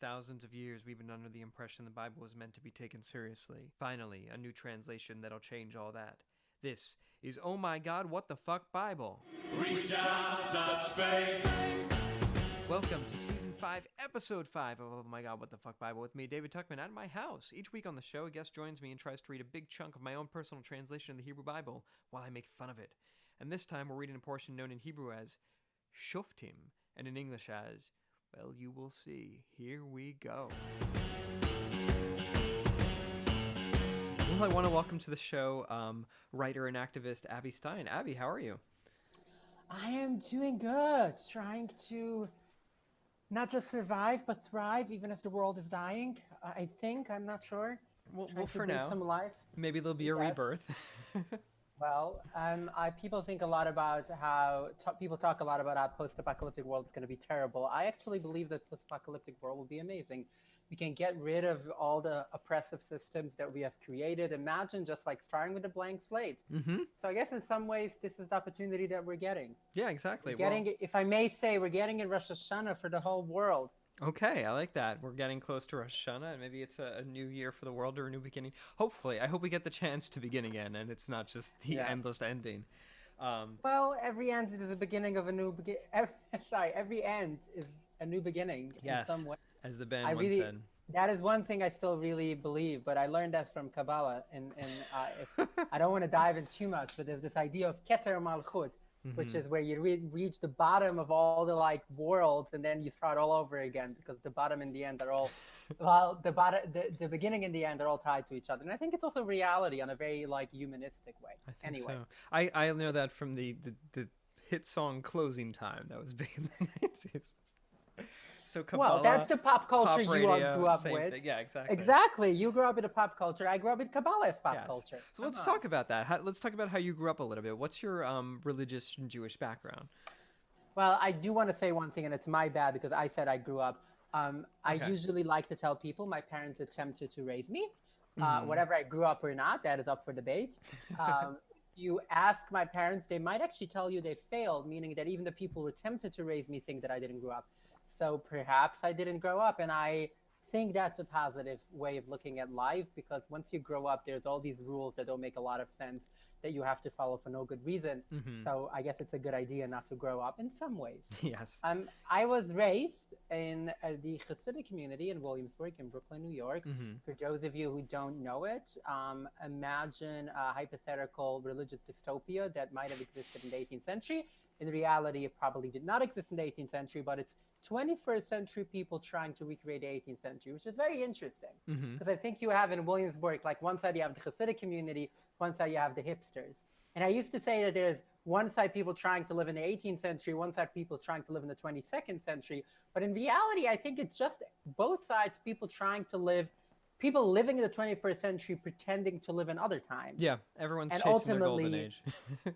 thousands of years, we've been under the impression the Bible was meant to be taken seriously. Finally, a new translation that'll change all that. This is Oh My God, What the Fuck Bible. Reach out, touch faith. Welcome to Season 5, Episode 5 of Oh My God, What the Fuck Bible with me, David Tuchman, at my house. Each week on the show, a guest joins me and tries to read a big chunk of my own personal translation of the Hebrew Bible while I make fun of it. And this time, we're reading a portion known in Hebrew as Shoftim, and in English as, well, you will see. Here we go. Well, I want to welcome to the show writer and activist Abby Stein. Abby, how are you? I am doing good, trying to not just survive, but thrive, even if the world is dying. I think, I'm not sure. Well, for now, some life. Maybe there'll be a rebirth. Well, people think a lot about how people talk a lot about how post-apocalyptic world is going to be terrible. I actually believe that post-apocalyptic world will be amazing. We can get rid of all the oppressive systems that we have created. Imagine just like starting with a blank slate. Mm-hmm. So I guess in some ways, this is the opportunity that we're getting. Yeah, exactly. If I may say, we're getting in Rosh Hashanah for the whole world. Okay, I like that. We're getting close to Rosh Hashanah, and maybe it's a new year for the world or a new beginning. Hopefully. I hope we get the chance to begin again, and it's not just the endless ending. Well, every end is a beginning of a new beginning. Every end is a new beginning in some way. As the band once said. That is one thing I still really believe, but I learned that from Kabbalah. And if I don't want to dive in too much, but there's this idea of Keter Malchut, which is where you reach the bottom of all the worlds, and then you start all over again, because the bottom and the end are all, the beginning and the end are all tied to each other. And I think it's also reality on a very humanistic way. I think so. I know that from the hit song Closing Time that was big in the 90s. So Kabbalah, well, that's the pop culture you grew up with. Thing. Yeah, exactly. Exactly. You grew up in a pop culture. I grew up in Kabbalah's pop culture. So let's talk about that. Let's talk about how you grew up a little bit. What's your religious and Jewish background? Well, I do want to say one thing, and it's my bad because I said I grew up. I usually like to tell people my parents attempted to raise me. Whether I grew up or not, that is up for debate. You ask my parents, they might actually tell you they failed, meaning that even the people who attempted to raise me think that I didn't grow up. So perhaps I didn't grow up, and I think that's a positive way of looking at life, because once you grow up, there's all these rules that don't make a lot of sense that you have to follow for no good reason. So I guess it's a good idea not to grow up in some ways. Yes. I was raised in the Hasidic community in Williamsburg in Brooklyn, New York. For those of you who don't know it, imagine a hypothetical religious dystopia that might have existed in the 18th century. In reality, it probably did not exist in the 18th century, but it's 21st century people trying to recreate the 18th century, which is very interesting. Because I think you have in Williamsburg, one side you have the Hasidic community, one side you have the hipsters. And I used to say that there's one side people trying to live in the 18th century, one side people trying to live in the 22nd century. But in reality, I think it's just both sides, people living in the 21st century pretending to live in other times. Yeah, everyone's chasing their golden age.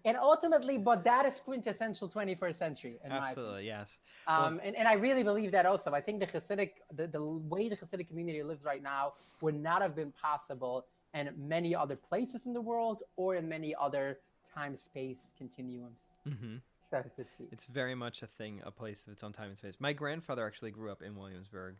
And ultimately, but that is quintessential 21st century. Absolutely, yes. And I really believe that also. I think the way the Hasidic community lives right now would not have been possible in many other places in the world or in many other time-space continuums. So to speak. It's very much a place of its own time and space. My grandfather actually grew up in Williamsburg.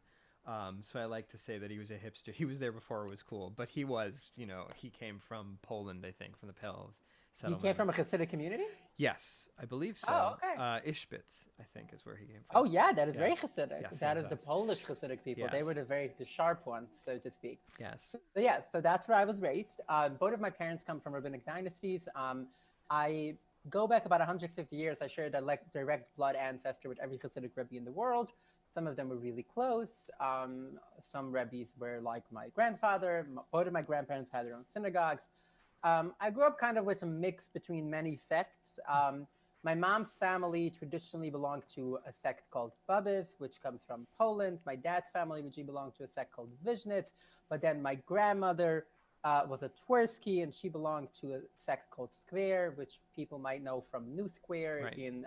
So I like to say that he was a hipster. He was there before it was cool, but he was, he came from Poland, I think, from the Pale of Settlement. He came from a Hasidic community? Yes, I believe so. Oh, okay. Ishbitz, I think, is where he came from. Oh, yeah, that is very Hasidic. Yes, that is the Polish Hasidic people. Yes. They were the sharp ones, so to speak. Yes. So that's where I was raised. Both of my parents come from rabbinic dynasties. I go back about 150 years. I share a direct blood ancestor with every Hasidic Rebbe in the world. Some of them were really close. Some Rebbes were like my grandfather. Both of my grandparents had their own synagogues. I grew up kind of with a mix between many sects. My mom's family traditionally belonged to a sect called Babiv, which comes from Poland. My dad's family originally belonged to a sect called Vizhnitz. But then my grandmother was a Twersky, and she belonged to a sect called Square, which people might know from New Square in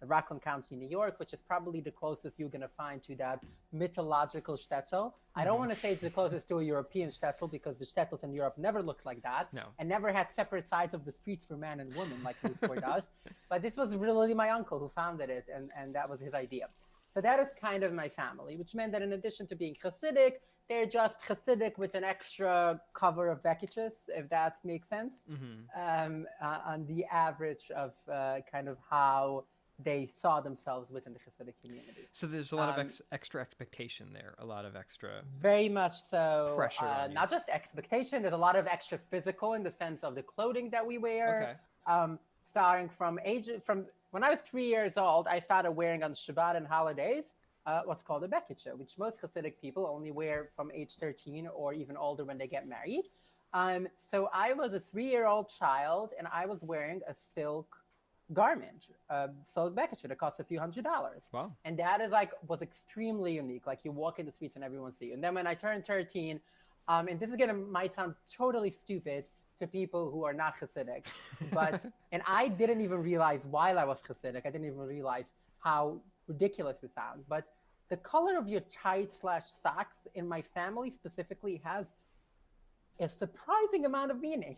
Rockland County, New York, which is probably the closest you're going to find to that mythological shtetl. I don't want to say it's the closest to a European shtetl, because the shtetls in Europe never looked like that, and never had separate sides of the streets for man and woman like New Square does. But this was really my uncle who founded it, and that was his idea. So that is kind of my family, which meant that in addition to being Hasidic, they're just Hasidic with an extra cover of Bekitches, if that makes sense, on the average of kind of how they saw themselves within the Hasidic community. So there's a lot of extra expectation there, a lot of extra very much so pressure on you. Not just expectation, there's a lot of extra physical in the sense of the clothing that we wear. Starting from when I was 3 years old, I started wearing on Shabbat and holidays what's called a bekitche, which most Hasidic people only wear from age 13 or even older when they get married. So I was a 3-year-old child and I was wearing a silk garment, silk bekitche that costs a few $100s. Wow. And that is was extremely unique. Like you walk in the streets and everyone sees you. And then when I turned 13, and this is might sound totally stupid to people who are not Hasidic, but and I didn't even realize while I was Hasidic, I didn't even realize how ridiculous it sounds. But the color of your tights/socks in my family specifically has a surprising amount of meaning.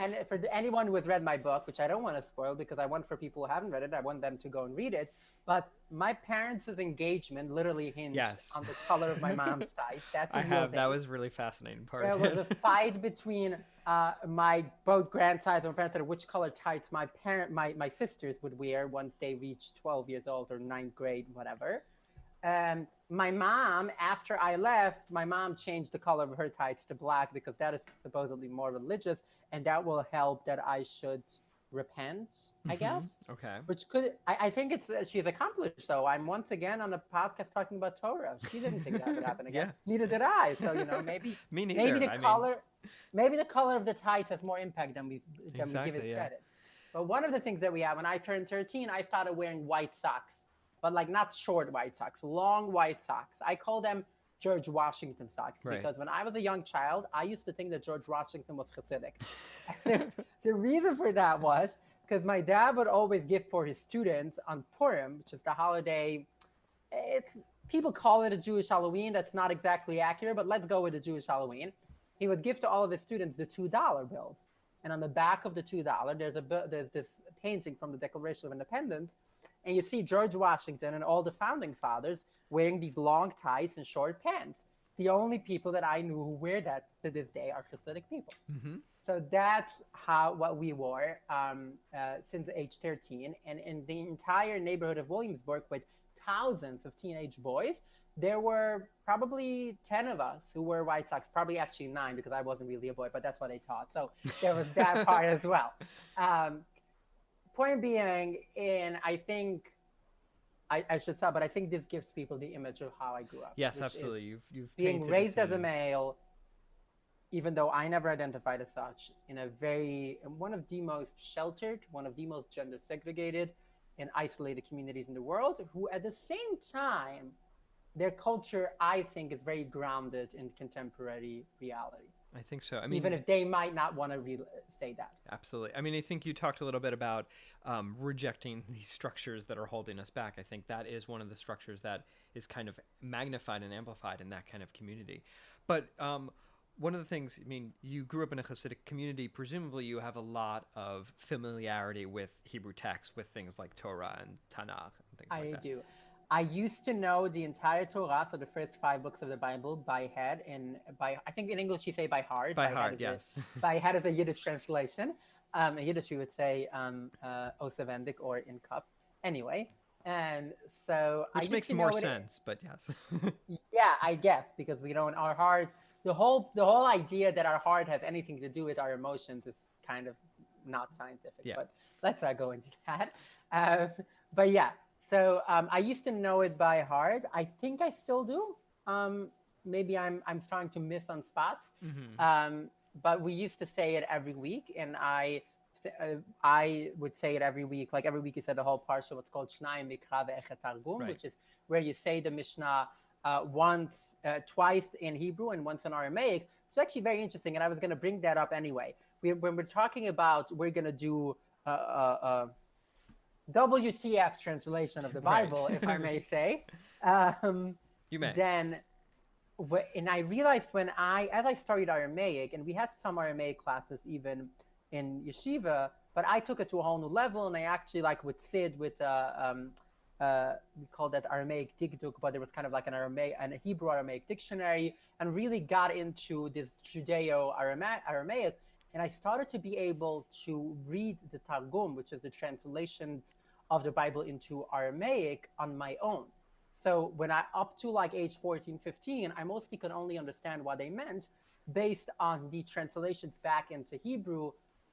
And for anyone who has read my book, which I don't want to spoil because I want for people who haven't read it, I want them to go and read it. But my parents' engagement literally hinged on the color of my mom's tights. That's a real thing. That was really fascinating part. There was a fight between my both grandsides and my parents on which color tights my sisters would wear once they reached 12 years old or 9th grade, whatever. My mom, after I left, my mom changed the color of her tights to black because that is supposedly more religious, and that will help that I should repent, I guess. Okay. Which I think she's accomplished. So I'm once again on a podcast talking about Torah. She didn't think that would happen again. Neither did I. So maybe me neither. Maybe the color of the tights has more impact than we give it credit. But one of the things that we have, when I turned 13, I started wearing white socks. But not short white socks, long white socks. I call them George Washington socks because when I was a young child, I used to think that George Washington was Hasidic. The reason for that was because my dad would always gift for his students on Purim, which is the holiday. People call it a Jewish Halloween. That's not exactly accurate, but let's go with the Jewish Halloween. He would give to all of his students the $2 bills. And on the back of the $2, there's this painting from the Declaration of Independence. And you see George Washington and all the founding fathers wearing these long tights and short pants. The only people that I knew who wear that to this day are Hasidic people. So that's what we wore since age 13. And in the entire neighborhood of Williamsburg, with thousands of teenage boys, there were probably 10 of us who wore white socks, probably actually 9 because I wasn't really a boy, but that's what they taught. So there was that part as well. Point being, I think I should stop, but I think this gives people the image of how I grew up. Yes, absolutely. You've being raised as a male, even though I never identified as such, in one of the most sheltered, one of the most gender segregated and isolated communities in the world, who at the same time, their culture, I think, is very grounded in contemporary reality. I think so. Even if they might not want to say that. Absolutely. I think you talked a little bit about rejecting these structures that are holding us back. I think that is one of the structures that is kind of magnified and amplified in that kind of community. But one of the things, you grew up in a Hasidic community. Presumably you have a lot of familiarity with Hebrew text, with things like Torah and Tanakh and things like that. I do. I used to know the entire Torah, so the first 5 books of the Bible, by head, I think in English you say by heart. By heart, yes. By head is a Yiddish translation. In Yiddish we would say Osevendik or in cup. Anyway, and so which makes more sense, but yes. Yeah, I guess, because our heart, the whole idea that our heart has anything to do with our emotions is kind of not scientific. Yeah. But let's not go into that. But yeah. So I used to know it by heart. I think I still do. Maybe I'm starting to miss on spots. But we used to say it every week, and I would say it every week. Like every week, you said the whole parsha, what's called Shnai Mikra ve'Echet Targum, which is where you say the Mishnah twice in Hebrew and once in Aramaic. It's actually very interesting, and I was going to bring that up anyway. When we're talking about, we're going to do WTF translation of the Bible, if I may say. You may. And I realized as I studied Aramaic, and we had some Aramaic classes even in yeshiva, but I took it to a whole new level, and I actually with Sid, with we call that Aramaic Dikduk, but there was kind of like an Hebrew Aramaic dictionary, and really got into this Judeo-Aramaic. And I started to be able to read the Targum, which is the translations of the Bible into Aramaic, on my own. So when up to like age 14, 15, I mostly could only understand what they meant based on the translations back into Hebrew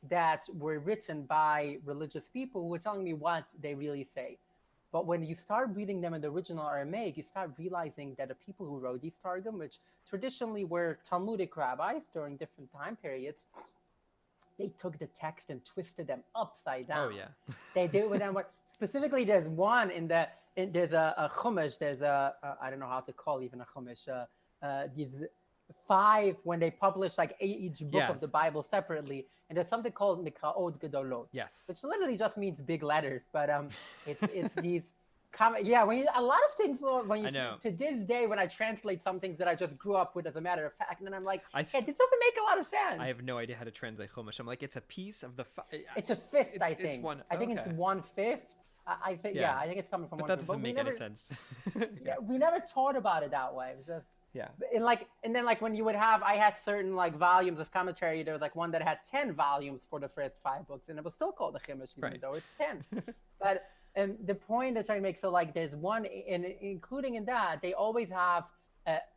that were written by religious people who were telling me what they really say. But when you start reading them in the original Aramaic, you start realizing that the people who wrote these Targum, which traditionally were Talmudic rabbis during different time periods, they took the text and twisted them upside down. Oh, yeah. They did with them. Specifically, there's one there's a chumash. There's I don't know how to call even a chumash. These 5, when they publish like each book Yes. of the Bible separately, and there's something called Mikraot Gedolot. Yes. Which literally just means big letters, but it's these. A lot of things when you I know. to this day when I translate some things that I just grew up with as a matter of fact, and then I'm like, this doesn't make a lot of sense. I have no idea how to translate Chumash. I'm like, it's a piece of the. It's a fifth, I think. It's one. I think it's 1/5. I think I think it's coming from. But 1/5. that doesn't make any sense. Yeah, we never taught about it that way. It was just. Yeah. And then when you would have, I had certain like volumes of commentary. There was like one that had 10 volumes for the first 5 books, and it was still called the Chumash, even though it's 10. But the point that I make, so like there's one, and including in that, they always have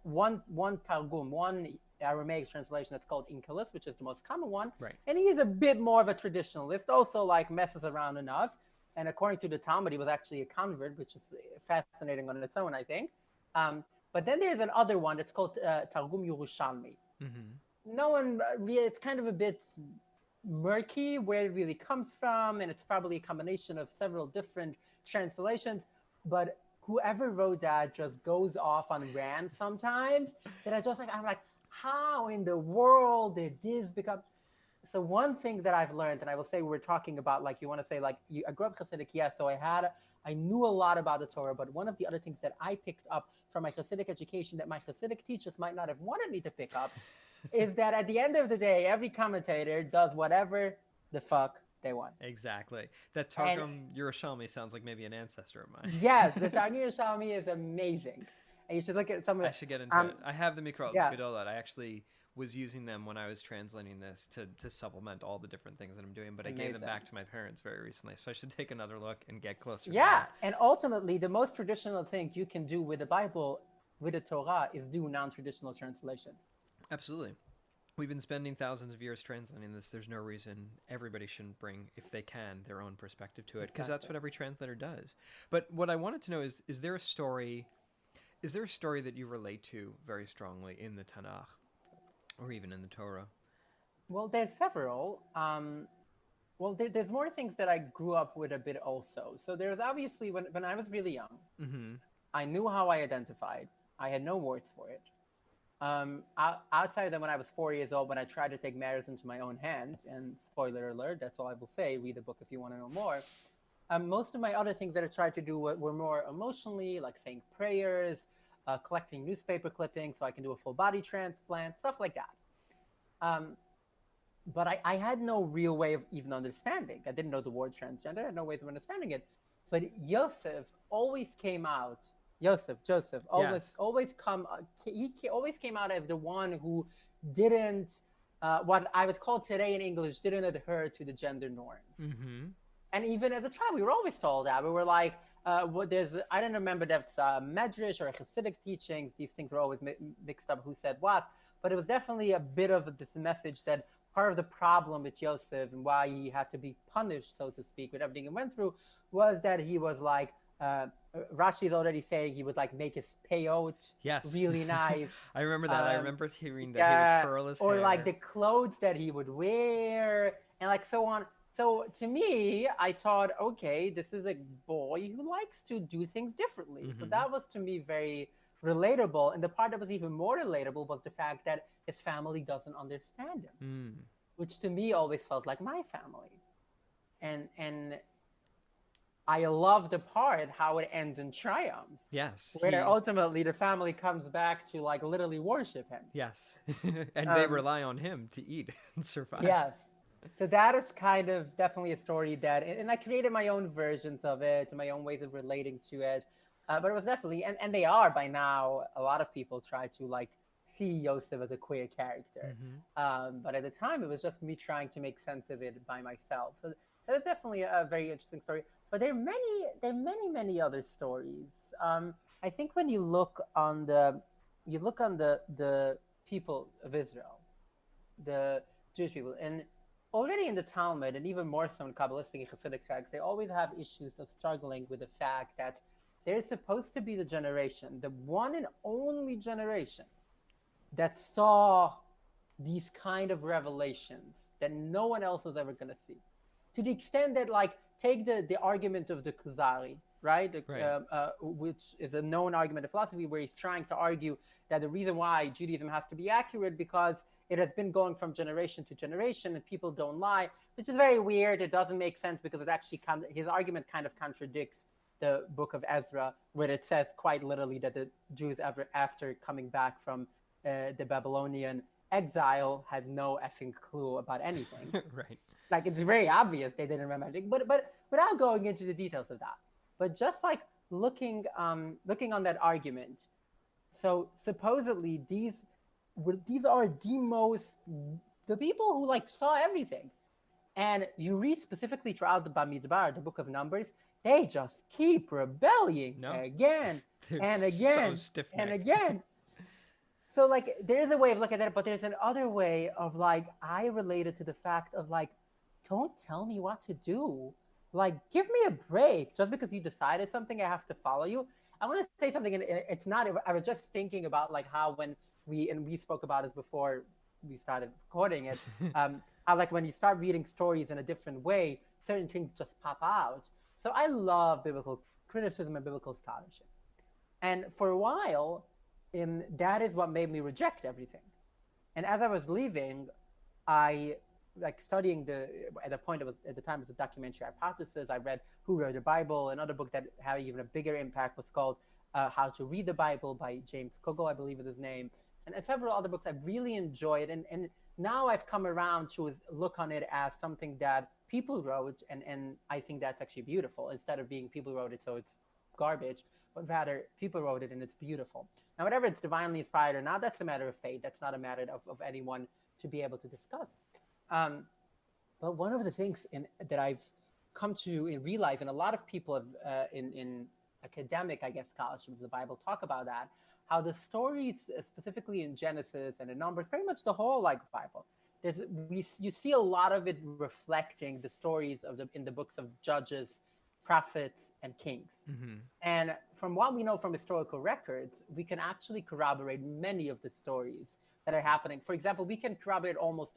one Targum, one Aramaic translation that's called Inkelis, which is the most common one. Right. And he's a bit more of a traditionalist, also like messes around enough. And according to the Talmud, he was actually a convert, which is fascinating on its own, I think. But then there's another one that's called Targum Yerushalmi. Mm-hmm. No one really, it's kind of a bit murky where it really comes from, and it's probably a combination of several different translations. But whoever wrote that just goes off on rants sometimes that I'm like, how in the world did this become? So one thing that I've learned, and I will say we're talking about, like, you want to say, like, I grew up Hasidic, yes, so I knew a lot about the Torah, but one of the other things that I picked up from my Hasidic education that my Hasidic teachers might not have wanted me to pick up is that at the end of the day, every commentator does whatever the fuck they want. Exactly. That Targum Yerushalmi sounds like maybe an ancestor of mine. Yes, the Targum Yerushalmi is amazing. And you should look at some of it. I should get into it. I have the Mikrot yeah. Gedolot. I actually was using them when I was translating this to supplement all the different things that I'm doing, but Amazing. I gave them back to my parents very recently, so I should take another look and get closer. Yeah, and ultimately, the most traditional thing you can do with the Bible, with the Torah, is do non-traditional translations. Absolutely. We've been spending thousands of years translating this. There's no reason everybody shouldn't bring, if they can, their own perspective to it, because that's what every translator does. But what I wanted to know is there a story that you relate to very strongly in the Tanakh, or even in the Torah? Well, there's several. There's more things that I grew up with a bit also. So there's obviously, when I was really young, mm-hmm. I knew how I identified. I had no words for it. Outside of that, when I was 4 years old, when I tried to take matters into my own hands, and spoiler alert, that's all I will say, read the book if you want to know more. Most of my other things that I tried to do were more emotionally, like saying prayers, collecting newspaper clippings so I can do a full body transplant, stuff like that. But I had no real way of even understanding. I didn't know the word transgender. I had no ways of understanding it. But Joseph always came out. Joseph always came out as the one who didn't, what I would call today in English, didn't adhere to the gender norms. Mm-hmm. And even as a child, we were always told that. We were like, I don't remember if it's Medrash or Hasidic teachings. These things were always mixed up who said what. But it was definitely a bit of this message that part of the problem with Yosef and why he had to be punished, so to speak, with everything he went through, was that he was like, Rashi is already saying he would like make his payot really nice. I remember that. I remember hearing that he would curl his hair. Or like the clothes that he would wear and like so on. So to me, I thought, okay, this is a boy who likes to do things differently. Mm-hmm. So that was to me very relatable. And the part that was even more relatable was the fact that his family doesn't understand him, which to me always felt like my family. And I love the part how it ends in triumph. Yes. Where ultimately the family comes back to like literally worship him. Yes. And they rely on him to eat and survive. Yes. So that is kind of definitely a story that, and I created my own versions of it, and my own ways of relating to it. But it was definitely, and they are by now, a lot of people try to like see Yosef as a queer character. But at the time, it was just me trying to make sense of it by myself. So that was definitely a very interesting story. But there are many other stories. I think when you look on the people of Israel, the Jewish people, and already in the Talmud, and even more so in Kabbalistic and Hasidic texts, they always have issues of struggling with the fact that there's supposed to be the generation, the one and only generation that saw these kind of revelations that no one else was ever going to see. To the extent that, like, take the argument of the Kuzari, right? Which is a known argument of philosophy, where he's trying to argue that the reason why Judaism has to be accurate because it has been going from generation to generation and people don't lie, which is very weird. It doesn't make sense because it actually his argument kind of contradicts the book of Ezra, where it says quite literally that the Jews after coming back from the Babylonian exile had no effing clue about anything. Right. Like, it's very obvious they didn't remember anything, but without going into the details of that. But just like looking on that argument, so supposedly these are the people who like saw everything. And you read specifically throughout the Bamidbar, the book of Numbers, they just keep rebelling again and again and again. So like there is a way of looking at it, but there's another way of like, I related to the fact of like, don't tell me what to do. Like, give me a break. Just because you decided something, I have to follow you. I want to say something, and it's not, I was just thinking about like how when we spoke about this before we started recording it, how like when you start reading stories in a different way, certain things just pop out. So I love biblical criticism and biblical scholarship. And for a while, that is what made me reject everything. And as I was leaving, I like studying at the time it was a documentary hypothesis. I read Who Wrote the Bible. Another book that had even a bigger impact was called How to Read the Bible by James Kugel, I believe is his name, and several other books I really enjoyed. And now I've come around to look on it as something that people wrote, and I think that's actually beautiful, instead of being people wrote it so it's garbage, but rather people wrote it and it's beautiful. Now, whatever it's divinely inspired or not, that's a matter of faith. That's not a matter of anyone to be able to discuss. But one of the things that I've come to realize, and a lot of people have, in academic, I guess, scholarship of the Bible talk about that, how the stories, specifically in Genesis and in Numbers, pretty much the whole like Bible, you see a lot of it reflecting the stories in the books of Judges, prophets, and kings. And from what we know from historical records, we can actually corroborate many of the stories that are happening. For example, we can corroborate almost,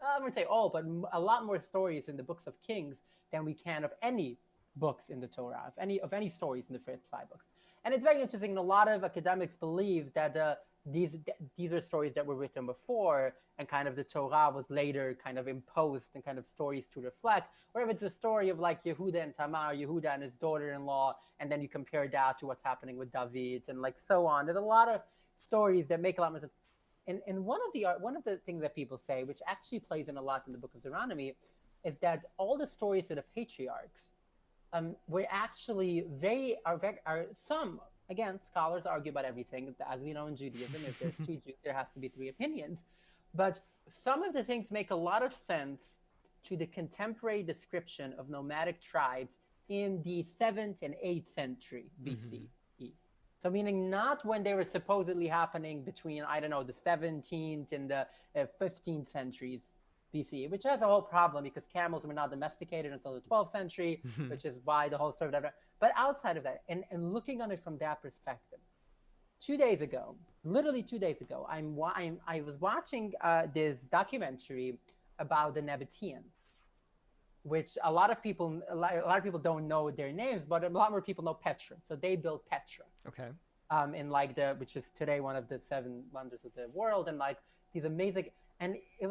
I wouldn't say all, but a lot more stories in the books of Kings than we can of any books in the Torah, of any stories in the first 5 books. And it's very interesting. And a lot of academics believe that these are stories that were written before, and kind of the Torah was later kind of imposed and kind of stories to reflect. Or if it's a story of like Yehuda and Tamar, Yehuda and his daughter-in-law, and then you compare that to what's happening with David and like so on. There's a lot of stories that make a lot more sense. And one of the things that people say, which actually plays in a lot in the book of Deuteronomy, is that all the stories of the patriarchs were actually some, again, scholars argue about everything. As we know in Judaism, if there's 2 Jews, there has to be 3 opinions. But some of the things make a lot of sense to the contemporary description of nomadic tribes in the 7th and 8th century BCE. So meaning not when they were supposedly happening between, I don't know, the 17th and the 15th centuries BCE, which has a whole problem because camels were not domesticated until the 12th century, which is why the whole story. But outside of that, and looking on it from that perspective, 2 days ago, literally 2 days ago, I was watching this documentary about the Nabateans, which a lot of people don't know their names, but a lot more people know Petra. So they built Petra. Okay. In like which is today one of the 7 wonders of the world, and like these amazing, and it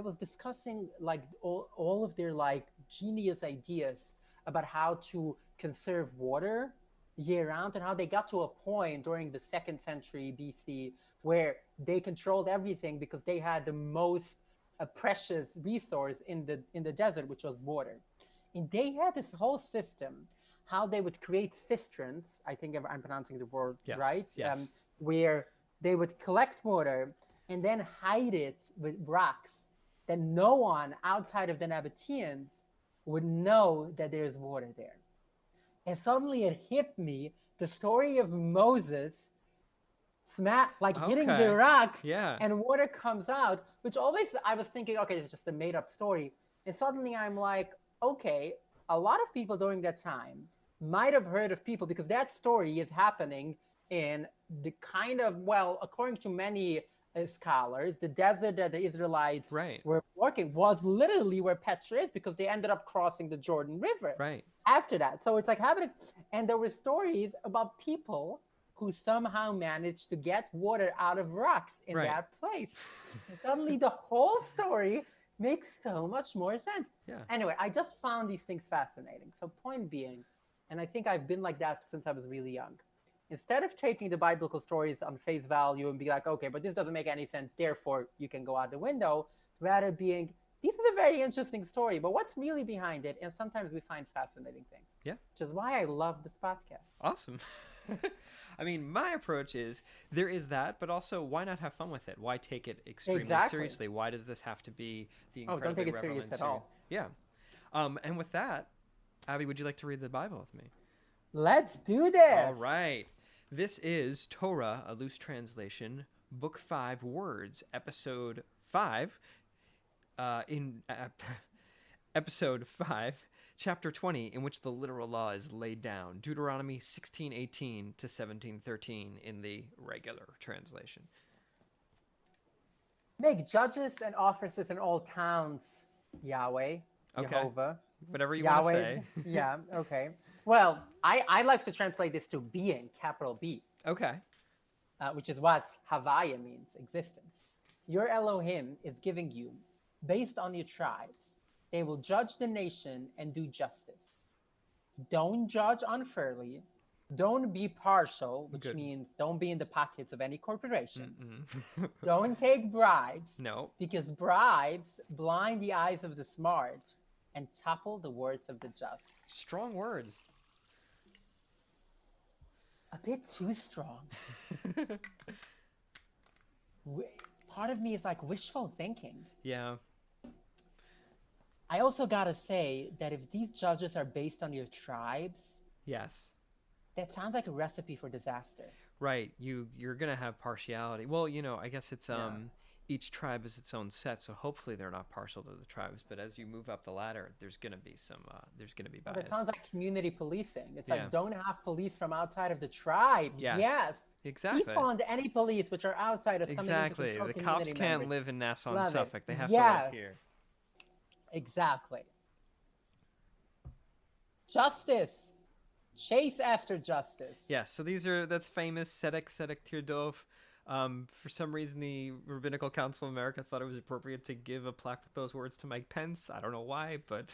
was discussing like all of their like genius ideas about how to conserve water year round, and how they got to a point during the 2nd century BC where they controlled everything because they had the most a precious resource in the desert, which was water. And they had this whole system, how they would create cisterns. I think I'm pronouncing the word right. Yes. Where they would collect water and then hide it with rocks that no one outside of the Nabateans would know that there's water there. And suddenly it hit me, the story of Moses hitting the rock and water comes out, which always I was thinking, okay, it's just a made up story. And suddenly I'm like, okay, a lot of people during that time might have heard of people, because that story is happening in the kind of, well, according to many scholars, the desert that the Israelites were working was literally where Petra is, because they ended up crossing the Jordan River after that. So it's like happening. And there were stories about people who somehow managed to get water out of rocks in that place. And suddenly the whole story makes so much more sense. Anyway, I just found these things fascinating. So point being, and I think I've been like that since I was really young, instead of taking the biblical stories on face value and be like, okay, but this doesn't make any sense, therefore you can go out the window, rather being, this is a very interesting story, but what's really behind it? And sometimes we find fascinating things. Which is why I love this podcast. Awesome. I mean, my approach is there is that, but also why not have fun with it? Why take it extremely seriously? Why does this have to be the incredibly don't take it serious at all. Yeah. And with that, Abby, would you like to read the Bible with me? Let's do this. All right. This is Torah, a loose translation, Book 5, Words, Episode 5, Episode 5, Chapter 20, in which the literal law is laid down. Deuteronomy 16:18 to 17:13 in the regular translation. Make judges and officers in all towns, Yahweh, Jehovah. Whatever you want to say. Yeah, okay. Well, I like to translate this to being, capital B. Okay. Which is what Havaya means, existence. Your Elohim is giving you, based on your tribes, they will judge the nation and do justice. Don't judge unfairly. Don't be partial, which means don't be in the pockets of any corporations. Don't take bribes. No. Because bribes blind the eyes of the smart and topple the words of the just. Strong words. A bit too strong. Part of me is like wishful thinking. Yeah. I also gotta say that if these judges are based on your tribes, that sounds like a recipe for disaster. Right. You're gonna have partiality. Well, I guess it's each tribe is its own set, so hopefully they're not partial to the tribes. But as you move up the ladder, there's gonna be bias. But it sounds like community policing. It's like don't have police from outside of the tribe. Yes. Exactly. Defund any police which are outsiders coming in to control the community cops can't members. live in Nassau and Suffolk. They have to live here. Exactly. Justice. Chase after justice. Yes, so that's famous Sedek Tirdov. For some reason, the Rabbinical Council of America thought it was appropriate to give a plaque with those words to Mike Pence. I don't know why, but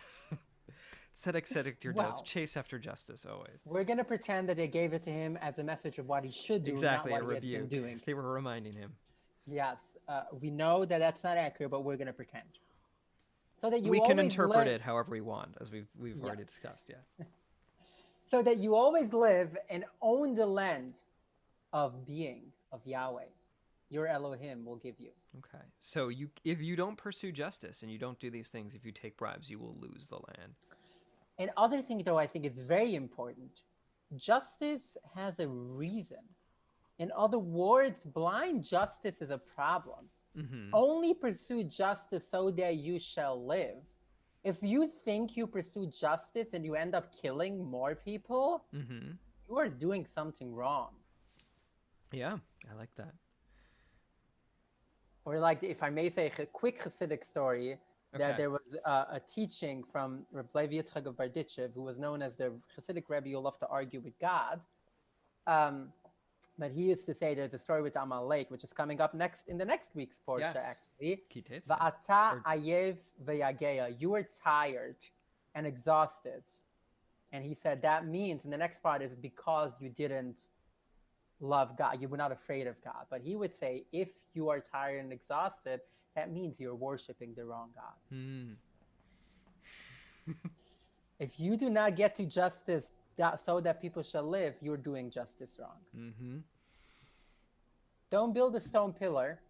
Sedek Tirdov, chase after justice always. We're going to pretend that they gave it to him as a message of what he should do, exactly, not what he has been doing. They were reminding him. Yes, we know that that's not accurate, but we're going to pretend. So that we can interpret it however we want, as we've already discussed, So that you always live and own the land of being, of Yahweh. Your Elohim will give you. Okay. So if you don't pursue justice and you don't do these things, if you take bribes, you will lose the land. And other thing, though, I think is very important. Justice has a reason. In other words, blind justice is a problem. Only pursue justice so that you shall live. If you think you pursue justice and you end up killing more people, you are doing something wrong. Yeah, I like that. Or like, if I may say, a quick Hasidic story, that there was a teaching from Reb Levi Yitzchak of Berditchev, who was known as the Hasidic Rebbe who loved to argue with God. But he used to say there's a story with Amalek, which is coming up in the next week's Porsche, actually. Va'ata ayev ve'yageya. You were tired and exhausted. And he said that means, and the next part is because you didn't love God. You were not afraid of God. But he would say, if you are tired and exhausted, that means you're worshiping the wrong God. If you do not get to justice so that people shall live, you're doing justice wrong. Don't build a stone pillar.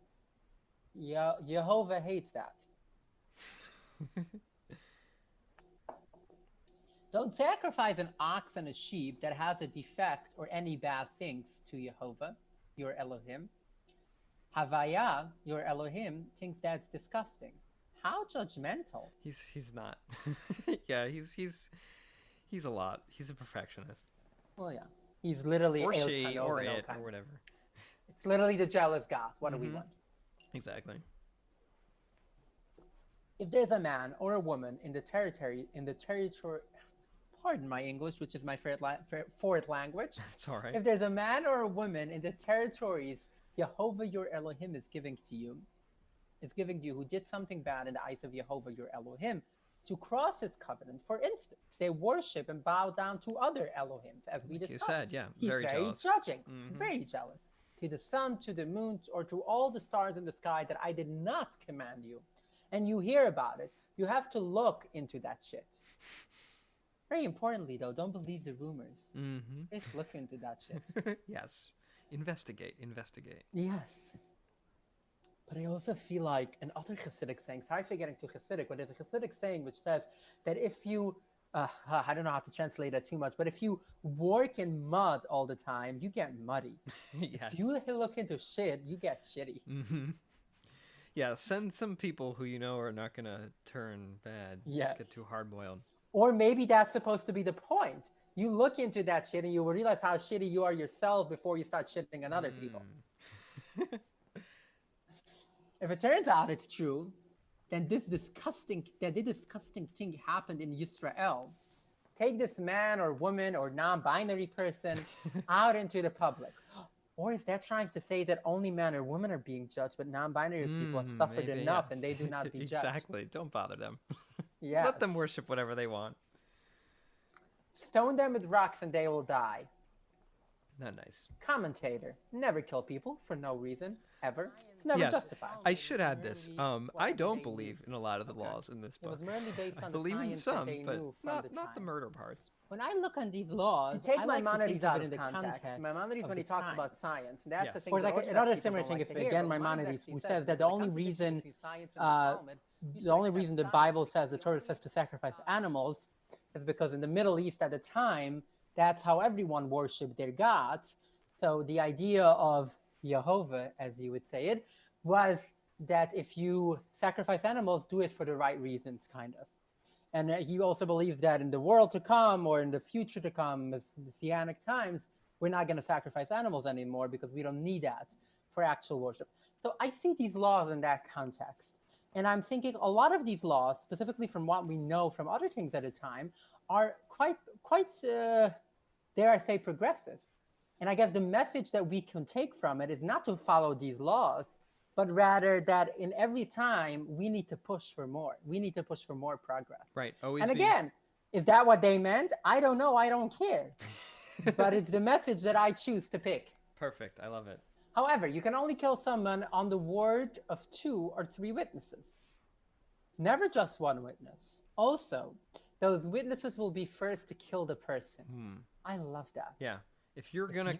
Jehovah hates that. Don't sacrifice an ox and a sheep that has a defect or any bad things to Jehovah, your Elohim. Havaya, your Elohim, thinks that's disgusting. How judgmental. He's not. Yeah, he's a lot. He's a perfectionist. Well, yeah. He's literally or she or it or whatever. It's literally the jealous God. What do we want? Exactly. If there's a man or a woman in the territory, pardon my English, which is my fourth language. That's all right. If there's a man or a woman in the territories Jehovah your Elohim is giving to you, who did something bad in the eyes of Jehovah your Elohim, to cross his covenant, for instance, they worship and bow down to other Elohims, as we discussed. You said, yeah, He's very jealous. judging, very jealous. To the sun, to the moon, or to all the stars in the sky that I did not command you. And you hear about it. You have to look into that shit. Very importantly, though, don't believe the rumors. Just look into that shit. Yes. Investigate. Yes. But I also feel like another Hasidic saying, sorry for getting too Hasidic, but there's a Hasidic saying which says that if you, I don't know how to translate that too much, but if you work in mud all the time, you get muddy. Yes. If you look into shit, you get shitty. Yeah, send some people who you know are not going to turn bad, get too hard-boiled. Or maybe that's supposed to be the point. You look into that shit and you will realize how shitty you are yourself before you start shitting on other people. If it turns out it's true, then this disgusting thing happened in Israel. Take this man or woman or non-binary person out into the public. Or is that trying to say that only men or women are being judged, but non-binary people have suffered enough and they do not be judged? Exactly. Don't bother them. Yeah. Let them worship whatever they want. Stone them with rocks and they will die. Not nice. Commentator. Never kill people for no reason, ever. It's never justified. I should add this. I don't believe in a lot of the laws in this book. It was mainly based on I believe in some, but not the time. murder parts. When I look on these laws, to take Maimonides out of context. Maimonides, when he talks about science, and that's the thing. Or like another similar thing, if again Maimonides, who says that the only reason the Bible says, the Torah says to sacrifice animals, is because in the Middle East at the time, that's how everyone worshipped their gods. So the idea of Jehovah, as you would say it, was that if you sacrifice animals, do it for the right reasons, kind of. And he also believes that in the world to come, or in the future to come, messianic times, we're not going to sacrifice animals anymore because we don't need that for actual worship. So I see these laws in that context. And I'm thinking a lot of these laws, specifically from what we know from other things at the time, are quite dare I say, progressive. And I guess the message that we can take from it is not to follow these laws, but rather that in every time we need to push for more. We need to push for more progress. Right. Always. And again, is that what they meant? I don't know. I don't care. But it's the message that I choose to pick. Perfect. I love it. However, you can only kill someone on the word of 2 or 3 witnesses. It's never just one witness. Also, those witnesses will be first to kill the person. I love that. Yeah. If you're gonna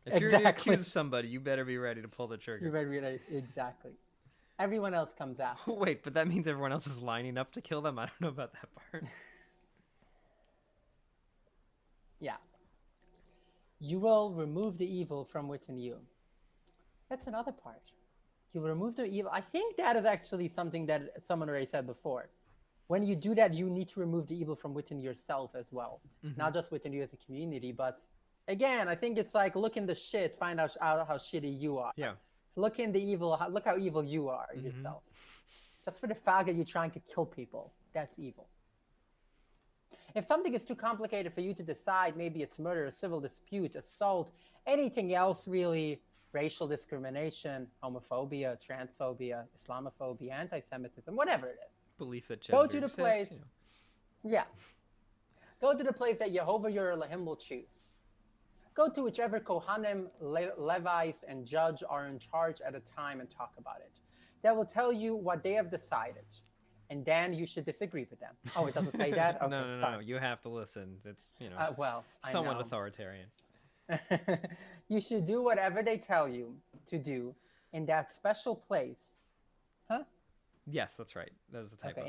accuse somebody, you better be ready to pull the trigger. You better be ready. Exactly. Everyone else comes after. Wait, but that means everyone else is lining up to kill them? I don't know about that part. Yeah. You will remove the evil from within you. That's another part. You will remove the evil. I think that is actually something that someone already said before. When you do that, you need to remove the evil from within yourself as well. Not just within you as a community, but again, I think it's like look in the shit, find out how shitty you are. Yeah. Look in the evil, look how evil you are yourself. Just for the fact that you're trying to kill people, that's evil. If something is too complicated for you to decide, maybe it's murder, a civil dispute, assault, anything else really, racial discrimination, homophobia, transphobia, Islamophobia, anti-Semitism, whatever it is. Belief that go to the place, go to the place that Jehovah your Elohim will choose. Go to whichever Kohanim, Levites, and judge are in charge at a time and talk about it. They will tell you what they have decided, and then you should disagree with them. Oh, it doesn't say that? Okay, No. You have to listen. It's, somewhat authoritarian. You should do whatever they tell you to do in that special place. Huh? Yes, that's right. That was a typo. Okay,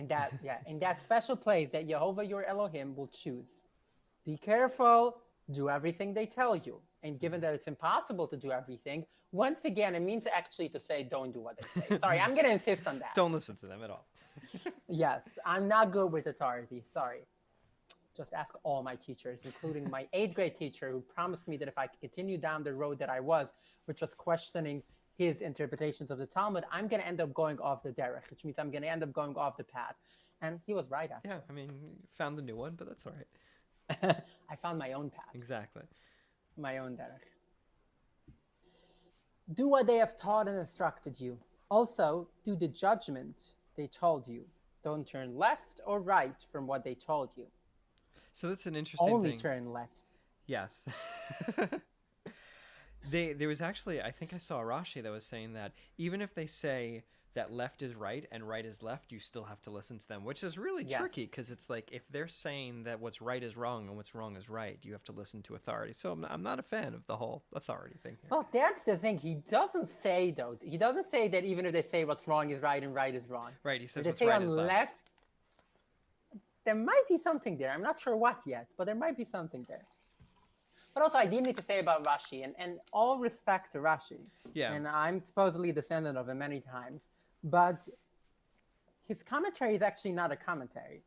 in that special place that Jehovah your Elohim will choose. Be careful. Do everything they tell you. And given that it's impossible to do everything, once again, it means actually to say, don't do what they say. Sorry, I'm going to insist on that. Don't listen to them at all. Yes, I'm not good with authority. Sorry. Just ask all my teachers, including my 8th grade teacher, who promised me that if I could continue down the road that I was, which was questioning his interpretations of the Talmud, I'm going to end up going off the derech, which means I'm going to end up going off the path. And he was right, actually. Yeah, I mean, you found a new one, but that's all right. I found my own path. Exactly. My own derech. Do what they have taught and instructed you. Also, do the judgment they told you. Don't turn left or right from what they told you. So that's an interesting Only thing. turn left. Yes. There was actually, I think I saw a Rashi that was saying that even if they say that left is right and right is left, you still have to listen to them, which is really tricky, because it's like if they're saying that what's right is wrong and what's wrong is right, you have to listen to authority. So I'm not a fan of the whole authority thing here. Well, that's the thing. He doesn't say, though. He doesn't say that even if they say what's wrong is right and right is wrong. Right, he says if what's they say right on is left. There might be something there. I'm not sure what yet, but there might be something there. But also, I did need to say about Rashi, and all respect to Rashi. Yeah. And I'm supposedly a descendant of him many times. But his commentary is actually not a commentary.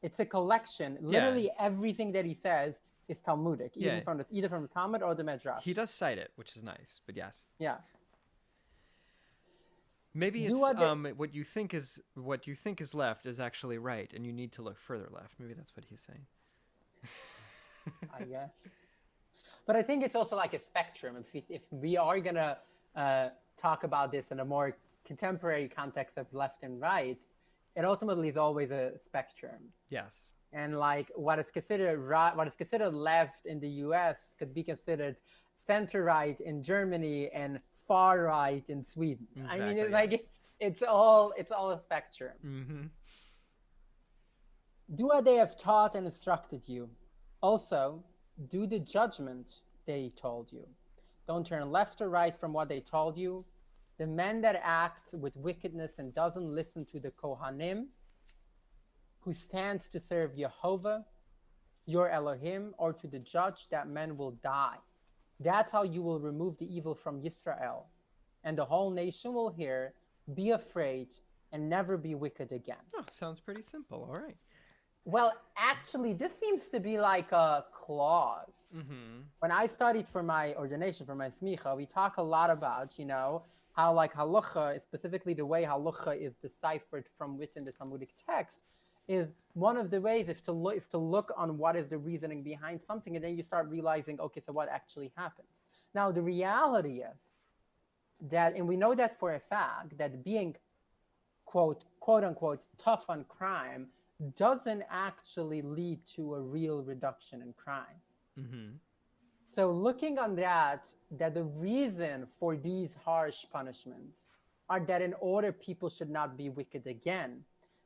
It's a collection. Literally everything that he says is Talmudic, either from the Talmud or the Midrash. He does cite it, which is nice, but yes. Yeah. Maybe it's what you think is left is actually right, and you need to look further left. Maybe that's what he's saying. I guess. But I think it's also like a spectrum. If we are gonna talk about this in a more contemporary context of left and right, it ultimately is always a spectrum. Yes. And like what is considered left in the U.S. could be considered center right in Germany and far right in Sweden. Exactly, I mean, it's all a spectrum. Mm-hmm. Do what they have taught and instructed you. Also, do the judgment they told you. Don't turn left or right from what they told you. The man that acts with wickedness and doesn't listen to the Kohanim, who stands to serve Jehovah, your Elohim, or to the judge, that man will die. That's how you will remove the evil from Yisrael. And the whole nation will hear, be afraid, and never be wicked again. Oh, sounds pretty simple. All right. Well, actually, this seems to be like a clause. Mm-hmm. When I studied for my ordination, for my smicha, we talk a lot about, how like halacha, specifically the way halacha is deciphered from within the Talmudic text, is one of the ways is to look on what is the reasoning behind something, and then you start realizing, okay, so what actually happens? Now, the reality is that, and we know that for a fact, that being, quote unquote, tough on crime doesn't actually lead to a real reduction in crime. Mm-hmm. So looking on that the reason for these harsh punishments are that in order people should not be wicked again,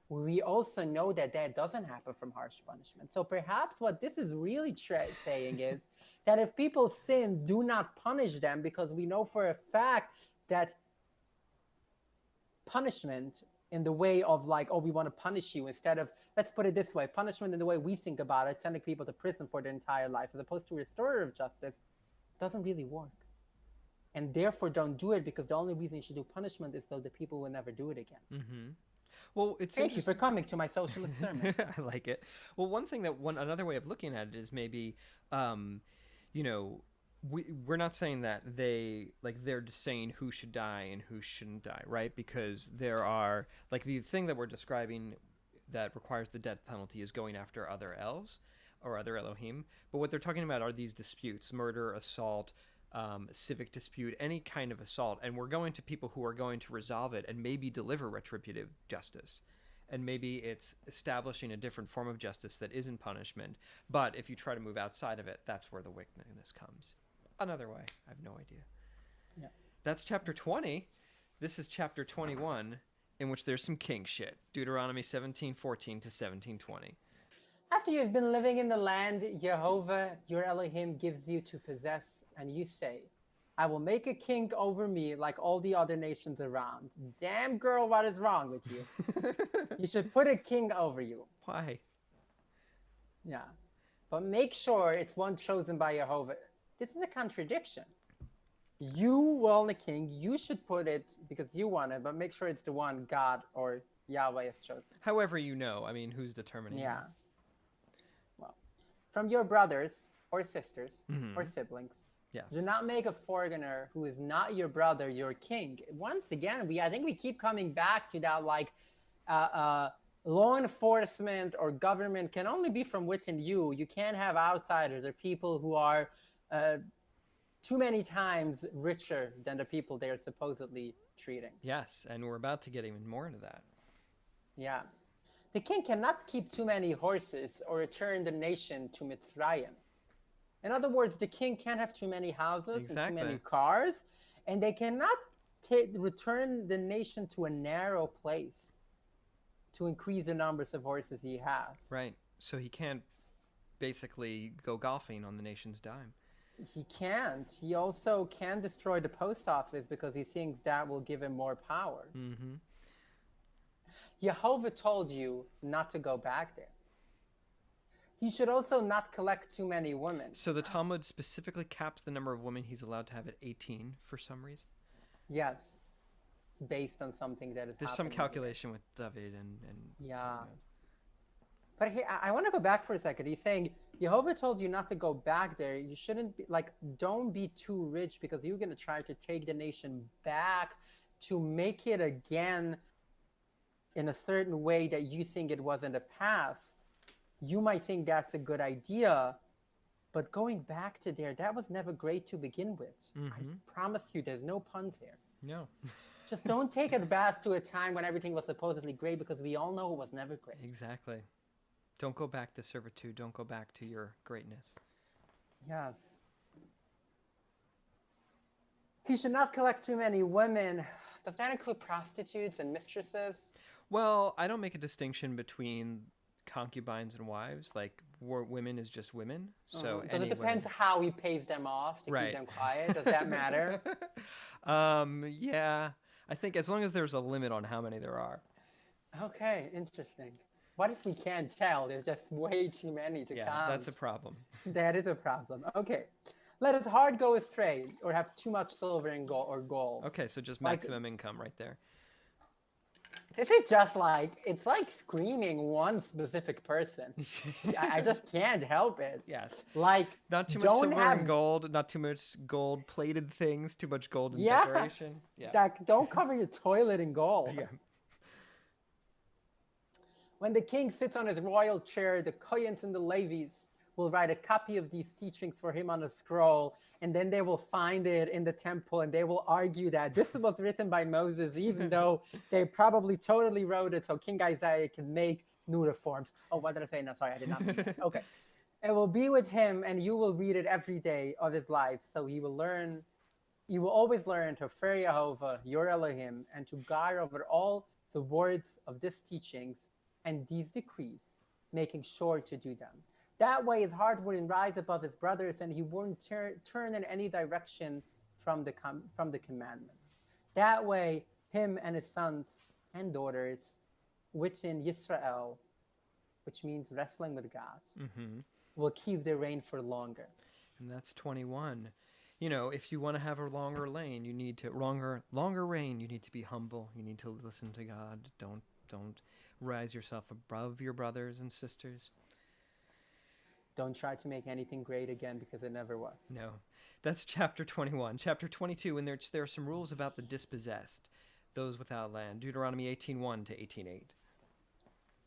we also know that doesn't happen from harsh punishment. So perhaps what this is really saying is that if people sin, do not punish them, because we know for a fact that punishment in the way of like, oh, we want to punish you, instead of, let's put it this way, punishment in the way we think about it, sending people to prison for their entire life, as opposed to restorative justice, doesn't really work. And therefore don't do it, because the only reason you should do punishment is so that people will never do it again. Mm-hmm. Well, Thank you for coming to my socialist sermon. I like it. Well, another way of looking at it is maybe, we're not saying that they're just saying who should die and who shouldn't die, right? Because there are, like, the thing that we're describing that requires the death penalty is going after other elves or other Elohim. But what they're talking about are these disputes: murder, assault, civic dispute, any kind of assault. And we're going to people who are going to resolve it and maybe deliver retributive justice. And maybe it's establishing a different form of justice that isn't punishment. But if you try to move outside of it, that's where the wickedness comes. another way. I have no idea. Yeah. That's chapter 20. This is chapter 21, in which there's some king shit. Deuteronomy 17:14 to 17:20. After you've been living in the land Jehovah, your Elohim, gives you to possess, and you say, I will make a king over me like all the other nations around. Damn, girl, what is wrong with you? You should put a king over you. Why? Yeah. But make sure it's one chosen by Jehovah. This is a contradiction. You want a king, you should put it because you want it, but make sure it's the one God or Yahweh has chosen. However you know. I mean, who's determining Yeah. that? Well, from your brothers or sisters or siblings, Yes. do not make a foreigner who is not your brother your king. Once again, I think we keep coming back to that, like, law enforcement or government can only be from within you. You can't have outsiders or people who are too many times richer than the people they're supposedly treating. Yes, and we're about to get even more into that. Yeah. The king cannot keep too many horses or return the nation to Mitzrayim. In other words, the king can't have too many houses and too many cars, and they cannot return the nation to a narrow place to increase the numbers of horses he has. Right. So he can't basically go golfing on the nation's dime. He can't. He also can destroy the post office because he thinks that will give him more power. Mm-hmm. Jehovah told you not to go back there. He should also not collect too many women. So the Talmud specifically caps the number of women he's allowed to have at 18 for some reason? Yes. It's based on something that is There's some calculation with David and yeah. But here, I want to go back for a second. He's saying, Jehovah told you not to go back there. You shouldn't be, like, don't be too rich because you're going to try to take the nation back to make it again in a certain way that you think it was in the past. You might think that's a good idea, but going back to there, that was never great to begin with. I promise you, there's no puns there. No. Just don't take it back to a time when everything was supposedly great, because we all know it was never great. Exactly. Don't go back to servitude. Don't go back to your greatness. Yeah. He should not collect too many women. Does that include prostitutes and mistresses? Well, I don't make a distinction between concubines and wives. Like, women is just women. So Does it depend how he pays them off to keep them quiet? Does that matter? Yeah. I think as long as there's a limit on how many there are. Okay, interesting. What if we can't tell? There's just way too many to count. Yeah, that's a problem. That is a problem. Okay. Let his heart go astray or have too much silver and gold. Okay, so just maximum income right there. If it's just like, it's like screaming one specific person. I just can't help it. Yes. Like, not too much silver and gold, not too much gold-plated things, too much gold in decoration. Yeah. Like, don't cover your toilet in gold. Yeah. When the king sits on his royal chair, the Koyans and the Levites will write a copy of these teachings for him on a scroll, and then they will find it in the temple, and they will argue that this was written by Moses, even though they probably totally wrote it so King Isaiah can make new reforms. Oh, what did I say? No, sorry, I did not mean that. Okay. It will be with him, and you will read it every day of his life, so he will learn, you will always learn to fear Jehovah, your Elohim, and to guard over all the words of these teachings and these decrees, making sure to do them. That way his heart wouldn't rise above his brothers, and he wouldn't turn in any direction from the commandments. That way, him and his sons and daughters within Yisrael, which means wrestling with God, will keep their reign for longer. And that's 21. You know, if you want to have a longer reign, you need to reign. You need to be humble. You need to listen to God. Don't rise yourself above your brothers and sisters. Don't try to make anything great again, because it never was. No. That's chapter 21. Chapter 22, and there are some rules about the dispossessed, those without land. Deuteronomy 18:1 to 18:8.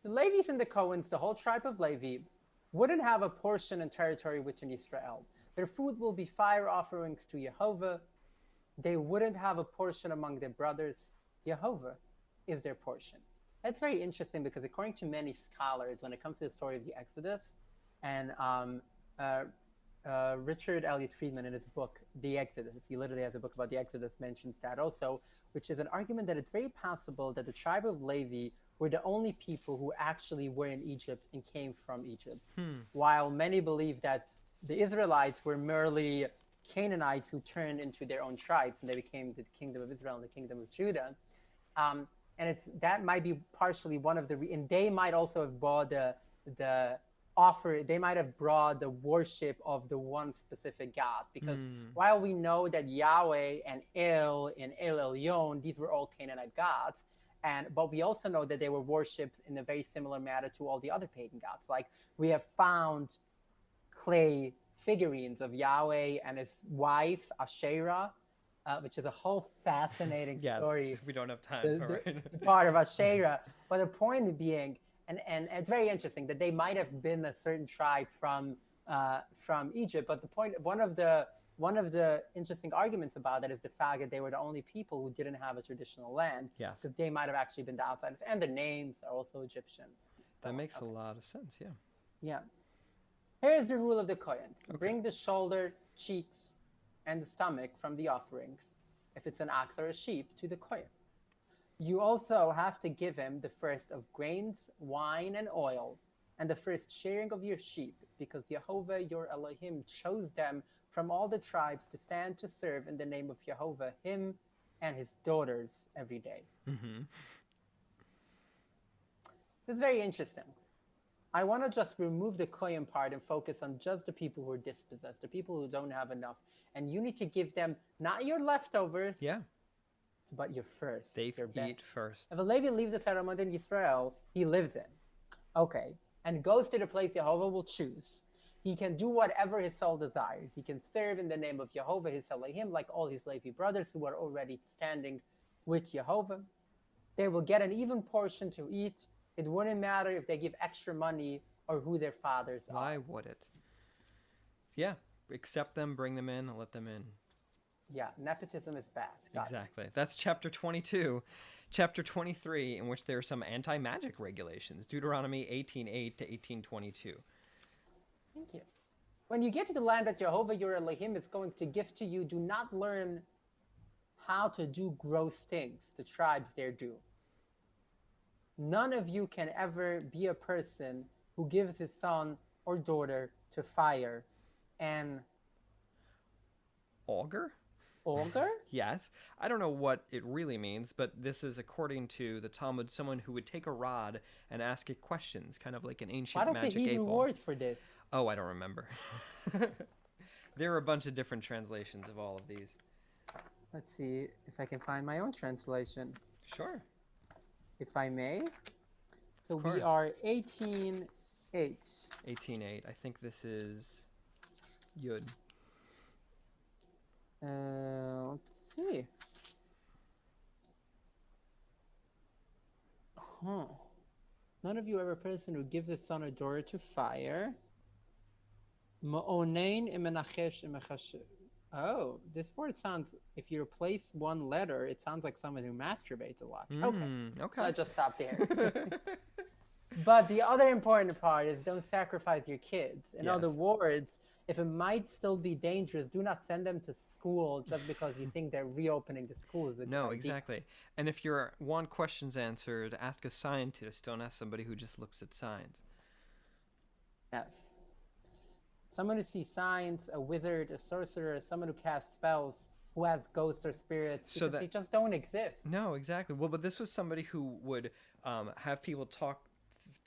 The Levites and the Cohens, the whole tribe of Levi, wouldn't have a portion and territory within Israel. Their food will be fire offerings to Jehovah. They wouldn't have a portion among their brothers. Jehovah is their portion. That's very interesting, because according to many scholars, when it comes to the story of the Exodus and Richard Elliott Friedman, in his book The Exodus, he literally has a book about the Exodus, mentions that also, which is an argument that it's very possible that the tribe of Levi were the only people who actually were in Egypt and came from Egypt, while many believe that the Israelites were merely Canaanites who turned into their own tribes and they became the kingdom of Israel and the kingdom of Judah. And that might be partially one of the, and they might also have brought the offer, they might have brought the worship of the one specific God, because while we know that Yahweh and El Elyon, these were all Canaanite gods, but we also know that they were worshipped in a very similar manner to all the other pagan gods. Like, we have found clay figurines of Yahweh and his wife Asherah, which is a whole fascinating story. We don't have time for the part of Asherah. But the point being, and it's very interesting that they might have been a certain tribe from Egypt. But the point, one of the interesting arguments about that is the fact that they were the only people who didn't have a traditional land. Yes. Because they might have actually been the outsiders, and the names are also Egyptian. That makes a lot of sense. Yeah. Yeah. Here is the rule of the koyans. Okay. Bring the shoulder, cheeks, and the stomach from the offerings, if it's an ox or a sheep, to the kohen. You also have to give him the first of grains, wine, and oil, and the first sharing of your sheep, because Yehovah your Elohim chose them from all the tribes to stand to serve in the name of Yehovah, him and his daughters every day. Mm-hmm. This is very interesting. I want to just remove the kohen part and focus on just the people who are dispossessed, the people who don't have enough. And you need to give them not your leftovers, but your first. They your eat best. first. If a Levi leaves the settlement in Israel, he lives in, okay, and goes to the place Yehovah will choose. He can do whatever his soul desires. He can serve in the name of Yehovah, his Elohim, like all his Levi brothers who are already standing with Yehovah. They will get an even portion to eat. It wouldn't matter if they give extra money or who their fathers are. Why would it? Yeah, accept them, bring them in, let them in. Yeah, nepotism is bad. Exactly. That's chapter 22. Chapter 23, in which there are some anti-magic regulations. Deuteronomy 18:8 to 18:22. Thank you. When you get to the land that Jehovah your Elohim is going to give to you, do not learn how to do gross things the tribes there do. None of you can ever be a person who gives his son or daughter to fire and augur? Augur? Yes. I don't know what it really means, but this is, according to the Talmud, someone who would take a rod and ask it questions, kind of like an ancient magic 8-ball. What is the Hebrew word for this? Oh, I don't remember. There are a bunch of different translations of all of these. Let's see if I can find my own translation. Sure. If I may. So we are 18:8. 18:8. I think this is Yud. Let's see. Huh. None of you ever a person who gives his son or daughter to fire. Ma'onein imenachesh imechash. Oh, this word sounds, if you replace one letter, it sounds like someone who masturbates a lot. Okay. I'll just stop there. But the other important part is don't sacrifice your kids. In other words, if it might still be dangerous, do not send them to school just because you think they're reopening the schools. No, exactly. And if you want questions answered, ask a scientist. Don't ask somebody who just looks at signs. Yes. Someone who sees signs, a wizard, a sorcerer, someone who casts spells, who has ghosts or spirits, because they just don't exist. No, exactly. Well, but this was somebody who would have people talk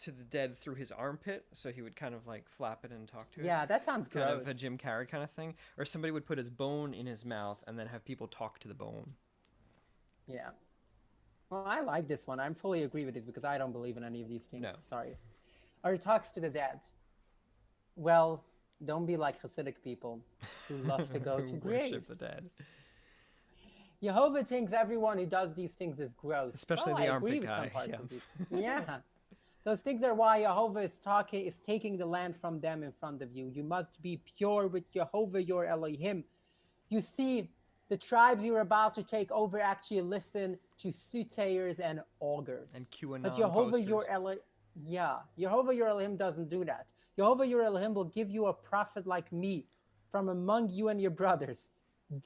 to the dead through his armpit, so he would kind of like flap it and talk to it. Yeah, that sounds gross. Kind of a Jim Carrey kind of thing. Or somebody would put his bone in his mouth and then have people talk to the bone. Yeah. Well, I like this one. I fully agree with it because I don't believe in any of these things. No. Sorry. Or talks to the dead. Well, don't be like Hasidic people who love to go to graves. Worship the dead. Yehovah thinks everyone who does these things is gross. Especially the armpit guy. Yeah. Those things are why Yehovah is taking the land from them in front of you. You must be pure with Yehovah your Elohim. You see, the tribes you're about to take over actually listen to soothsayers and augurs. And QAnon But Yehovah your Yehovah your Elohim doesn't do that. Yehovah your Elohim will give you a prophet like me from among you and your brothers.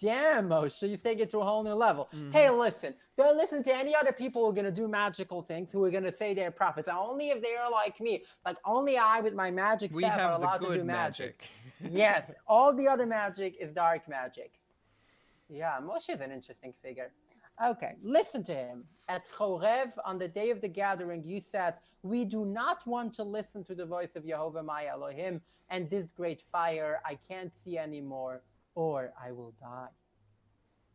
Damn, Moshe, you take it to a whole new level. Hey, listen, don't listen to any other people who are going to do magical things, who are going to say they're prophets. Only if they are like me. Like, only I with my magic We staff are have the allowed to good do magic. magic. Yes, all the other magic is dark magic. Yeah, Moshe is an interesting figure. Okay, listen to him. At Chorev, on the day of the gathering, you said, we do not want to listen to the voice of Yehovah my Elohim and this great fire I can't see anymore, or I will die.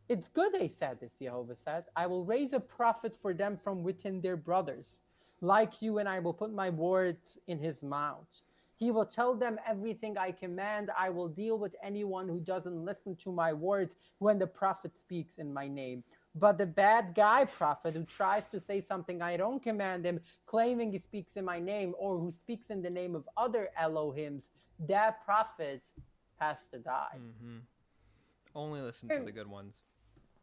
It's good they said this, Yehovah said. I will raise a prophet for them from within their brothers. Like you, and I will put my words in his mouth. He will tell them everything I command. I will deal with anyone who doesn't listen to my words when the prophet speaks in my name. But the bad guy prophet who tries to say something I don't command him, claiming he speaks in my name, or who speaks in the name of other Elohims, that prophet has to die. Only listen to the good ones.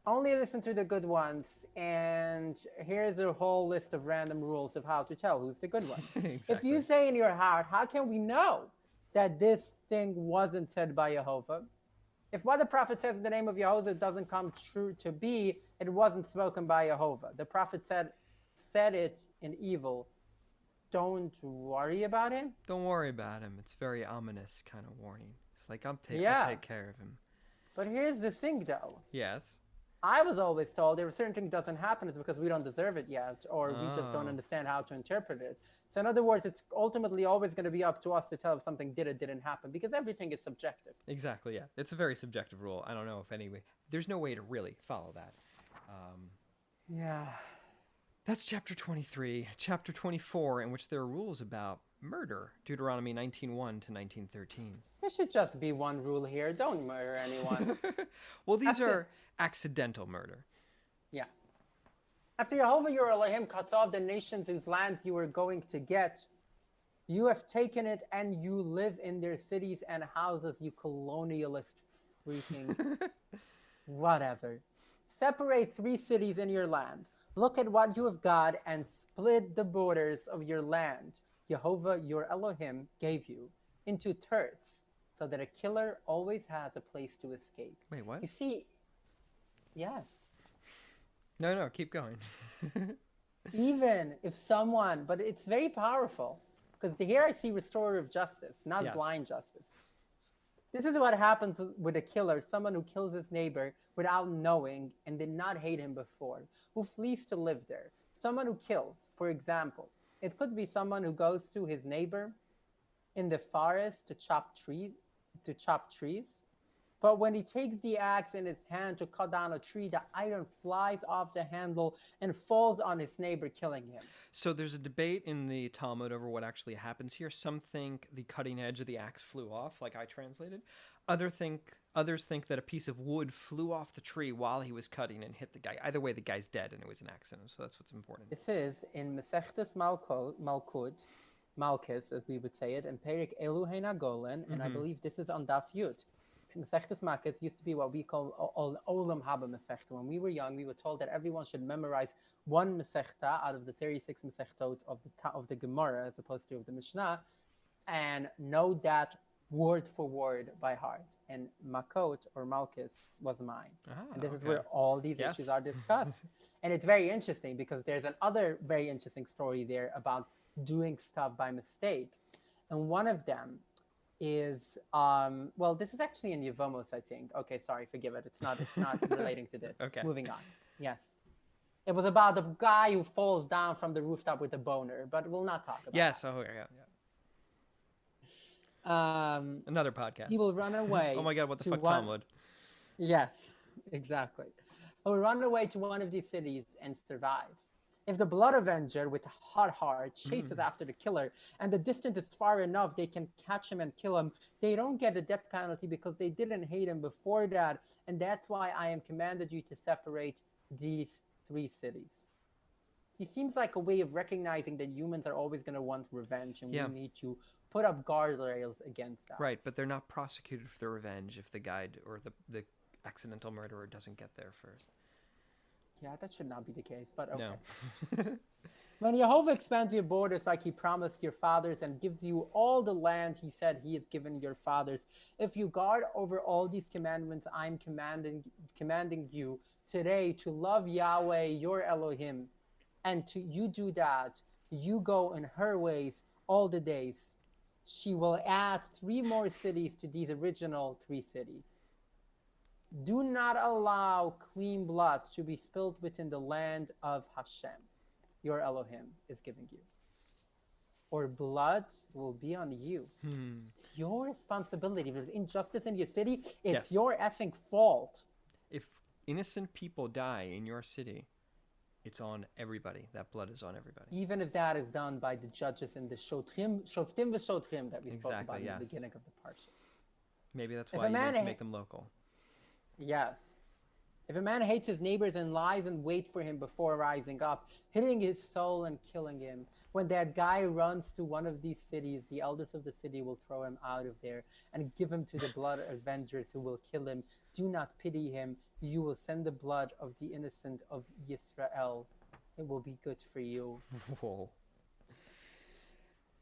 Only listen to the good ones, and here's a whole list of random rules of how to tell who's the good ones. Exactly. If you say in your heart, how can we know that this thing wasn't said by Yehovah? If what the prophet says in the name of Yehovah doesn't come true to be, it wasn't spoken by Yehovah. The prophet said it in evil. Don't worry about him. Don't worry about him. It's very ominous kind of warning. It's like, I'll take care of him. But here's the thing, though. Yes. I was always told there are certain things doesn't happen is because we don't deserve it yet, or we just don't understand how to interpret it. So in other words, it's ultimately always going to be up to us to tell if something did or didn't happen, because everything is subjective. Exactly, yeah. It's a very subjective rule. I don't know if there's no way to really follow that. Yeah. That's chapter 23. Chapter 24, in which there are rules about murder. Deuteronomy 19:1 to 19:13. There should just be one rule here. Don't murder anyone. Well, these are accidental murder. Yeah. After Yehovah your Elohim cuts off the nations whose land you were going to get, you have taken it and you live in their cities and houses, you colonialist freaking whatever. Separate 3 cities in your land. Look at what you have got and split the borders of your land Yehovah your Elohim gave you into thirds, so that a killer always has a place to escape. Wait, what? You see, yes. No, keep going. Even if someone, but it's very powerful, because here I see restorative justice, not blind justice. This is what happens with a killer, someone who kills his neighbor without knowing and did not hate him before, who flees to live there. Someone who kills, for example, it could be someone who goes to his neighbor in the forest to chop trees. But when he takes the axe in his hand to cut down a tree, the iron flies off the handle and falls on his neighbor, killing him. So there's a debate in the Talmud over what actually happens here. Some think the cutting edge of the axe flew off, like I translated. Others think that a piece of wood flew off the tree while he was cutting and hit the guy. Either way, the guy's dead and it was an accident. So that's what's important. This is in Masechtas Malkus, as we would say it, and Perik Elu Heina Golen, and I believe this is on Daf Yud. Masechtas Malkus used to be what we call Olam Haba Masechta. When we were young, we were told that everyone should memorize one Masechta out of the 36 Masechtot of the Gemara, as opposed to of the Mishnah, and know that word for word by heart. And Makot or Malkus was mine. And this is where all these issues are discussed. And it's very interesting because there's another very interesting story there about doing stuff by mistake. And one of them is, well, this is actually in Yevamos, I think. Okay, sorry, forgive it. It's not relating to this. Okay. Moving on. Yes. It was about the guy who falls down from the rooftop with a boner, but we'll not talk about Yes, that. Another podcast. He will run away. Oh my God, what the fuck, Talmud? Yes, exactly. He will run away to one of these cities and survive. If the blood avenger with a hot heart chases after the killer and the distance is far enough they can catch him and kill him, they don't get a death penalty because they didn't hate him before that. And that's why I am commanded you to separate these 3 cities. It seems like a way of recognizing that humans are always going to want revenge, and we need to put up guardrails against that. Right, but they're not prosecuted for their revenge if the guy or the accidental murderer doesn't get there first. Yeah, that should not be the case, but okay. No. When Jehovah expands your borders like he promised your fathers and gives you all the land he said he had given your fathers, if you guard over all these commandments I'm commanding you today to love Yahweh your Elohim, and to you do that, you go in her ways all the days. She will add 3 more cities to these original 3 cities. Do not allow clean blood to be spilled within the land of Hashem your Elohim is giving you, or blood will be on you. It's your responsibility. If there's injustice in your city, it's your effing fault. If innocent people die in your city, it's on everybody. That blood is on everybody. Even if that is done by the judges in the Shoftim v'Shotrim that we spoke about in the beginning of the parsha. Maybe that's why you need to make them local. Yes. If a man hates his neighbors and lies in wait for him before rising up, hitting his soul and killing him, when that guy runs to one of these cities, the elders of the city will throw him out of there and give him to the blood avengers who will kill him. Do not pity him. You will send the blood of the innocent of Yisrael. It will be good for you. Whoa.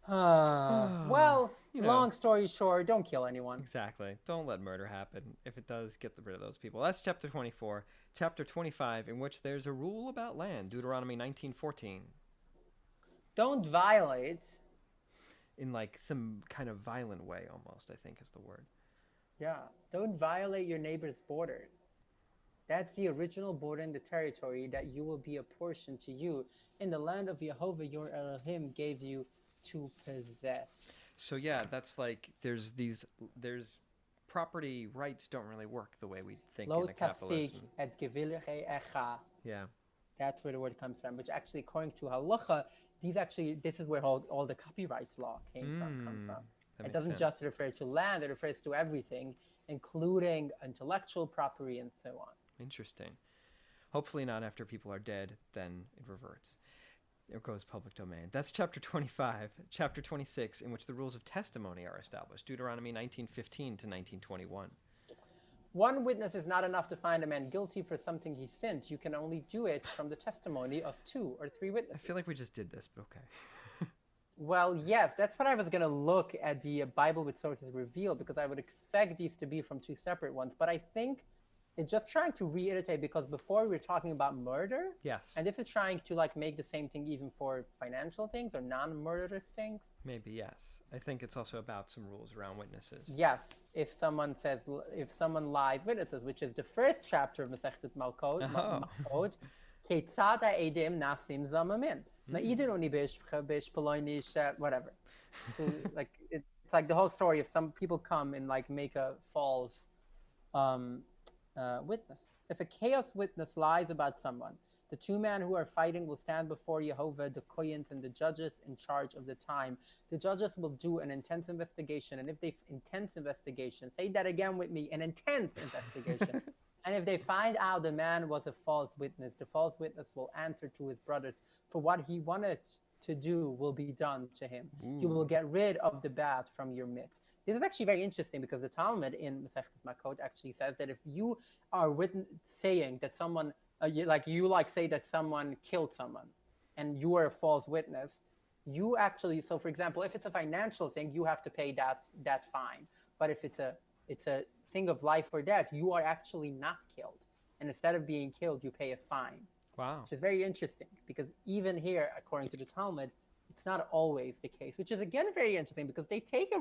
Well, long story short, don't kill anyone. Exactly. Don't let murder happen. If it does, get rid of those people. That's chapter 24. Chapter 25, in which there's a rule about land. Deuteronomy 19:14. Don't violate. In like some kind of violent way, almost, I think is the word. Yeah. Don't violate your neighbor's border. That's the original border in the territory that you will be apportioned to you in the land of Jehovah your Elohim gave you to possess. So yeah, that's like there's property rights don't really work the way we think in a capitalism. Yeah. That's where the word comes from, which actually, according to halacha, this is where all the copyrights law come from. It doesn't just refer to land, it refers to everything, including intellectual property and so on. Interesting. Hopefully not after people are dead, then it reverts. It goes public domain. That's chapter 25. Chapter 26, in which the rules of testimony are established. Deuteronomy 19:15 to 19:21. One witness is not enough to find a man guilty for something he sinned. You can only do it from the testimony of 2 or 3 witnesses. I feel like we just did this, but okay. Well, yes, that's what I was going to look at the Bible with sources revealed, because I would expect these to be from 2 separate ones. But I think it's just trying to reiterate, because before we were talking about murder. Yes. And this is trying to make the same thing even for financial things or non-murderous things. Maybe, yes. I think it's also about some rules around witnesses. Yes. If someone lies witnesses, which is the first chapter of Masechet Malkot, Ketzad ha'edim nasim zamamin. Whatever. So it's like the whole story of some people come and make a false witness. If a chaos witness lies about someone, the 2 men who are fighting will stand before Jehovah, the koyens and the judges in charge of the time. The judges will do an intense investigation, and if they say that again with me, an intense investigation. And if they find out the man was a false witness, the false witness will answer to his brothers, for what he wanted to do will be done to him. Ooh. You will get rid of the bad from your midst. This is actually very interesting, because the Talmud in Masechet Makot actually says that if you are saying that someone, say that someone killed someone, and you are a false witness, you actually, so for example, if it's a financial thing, you have to pay that fine. But if it's a thing of life or death, you are actually not killed, and instead of being killed, you pay a fine. Wow. Which is very interesting, because even here, according to the Talmud, it's not always the case, which is again very interesting, because they take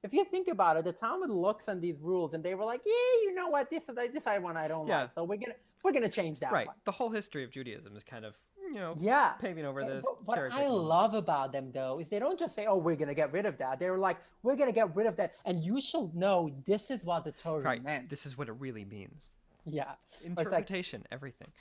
if you think about it, the Talmud looks on these rules and they were like, yeah, you know what, this I don't like, so we're gonna change that. Right. One. The whole history of Judaism is kind of paving over this. What I love about them, though, is they don't just say, oh, we're gonna get rid of that. They're like, we're gonna get rid of that, and you shall know this is what the Torah meant. This is what it really means. Yeah. Interpretation, everything.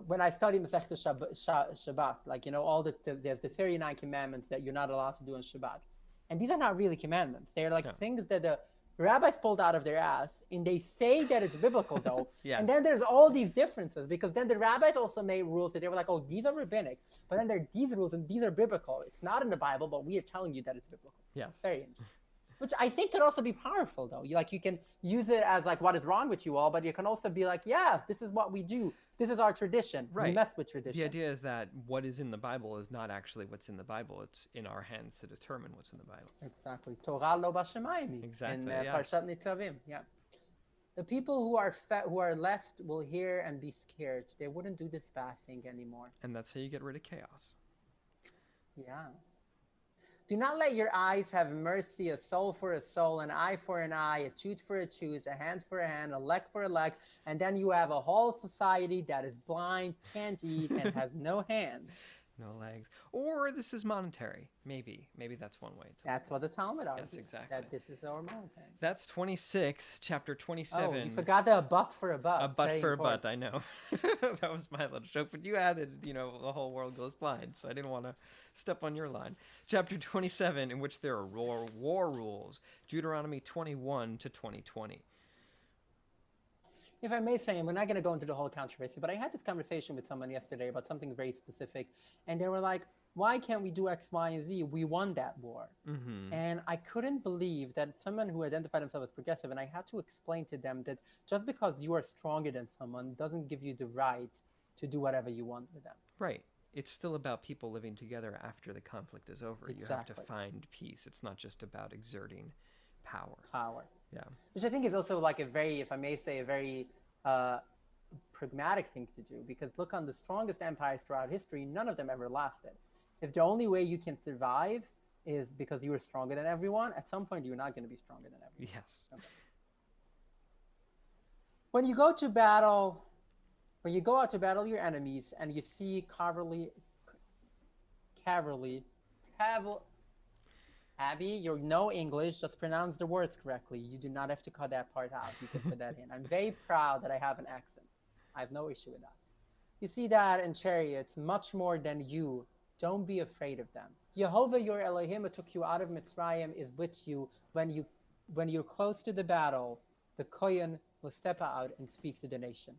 When I study Masechet Shabbat, all there's the 39 commandments that you're not allowed to do on Shabbat. And these are not really commandments. They're things that the rabbis pulled out of their ass, and they say that it's biblical, though. Yes. And then there's all these differences, because then the rabbis also made rules that they were like, oh, these are rabbinic, but then there are these rules, and these are biblical. It's not in the Bible, but we are telling you that it's biblical. Yes. Very interesting. Which I think could also be powerful, though. You can use it as like, what is wrong with you all? But you can also be like, yes, this is what we do. This is our tradition. Right. We mess with tradition. The idea is that what is in the Bible is not actually what's in the Bible. It's in our hands to determine what's in the Bible. Exactly. Torah lo b'shamayim. Exactly, In yes. Parshat Nitzavim. Yeah. The people who are left will hear and be scared. They wouldn't do this bad thing anymore. And that's how you get rid of chaos. Yeah. Do not let your eyes have mercy, a soul for a soul, an eye for an eye, a tooth for a tooth, a hand for a hand, a leg for a leg, and then you have a whole society that is blind, can't eat, and has no hands. No legs. Or this is monetary. Maybe that's one way. That's what the Talmud argues. Yes, exactly. That this is our monetary. That's 26, chapter 27. Oh, you forgot the butt for a butt. A butt for a butt, I know. That was my little joke, but you added, the whole world goes blind, so I didn't want to step on your line. Chapter 27, in which there are war rules. Deuteronomy 21 to 2020. If I may say, and we're not going to go into the whole controversy, but I had this conversation with someone yesterday about something very specific, and they were like, why can't we do X, Y, and Z? We won that war. Mm-hmm. And I couldn't believe that someone who identified himself as progressive, and I had to explain to them that just because you are stronger than someone doesn't give you the right to do whatever you want with them. Right. It's still about people living together after the conflict is over. Exactly. You have to find peace. It's not just about exerting power. Yeah. Which I think is also like a very, if I may say, a very pragmatic thing to do. Because look, on the strongest empires throughout history, none of them ever lasted. If the only way you can survive is because you are stronger than everyone, at some point you're not going to be stronger than everyone. Yes. Okay. When you go out to battle your enemies and you see Abby, you know English, just pronounce the words correctly. You do not have to cut that part out. You can put that in. I'm very proud that I have an accent. I have no issue with that. You see that in chariots, much more than you. Don't be afraid of them. Yehovah, your Elohim, who took you out of Mitzrayim, is with you. When you're close to the battle, the Kohen will step out and speak to the nation.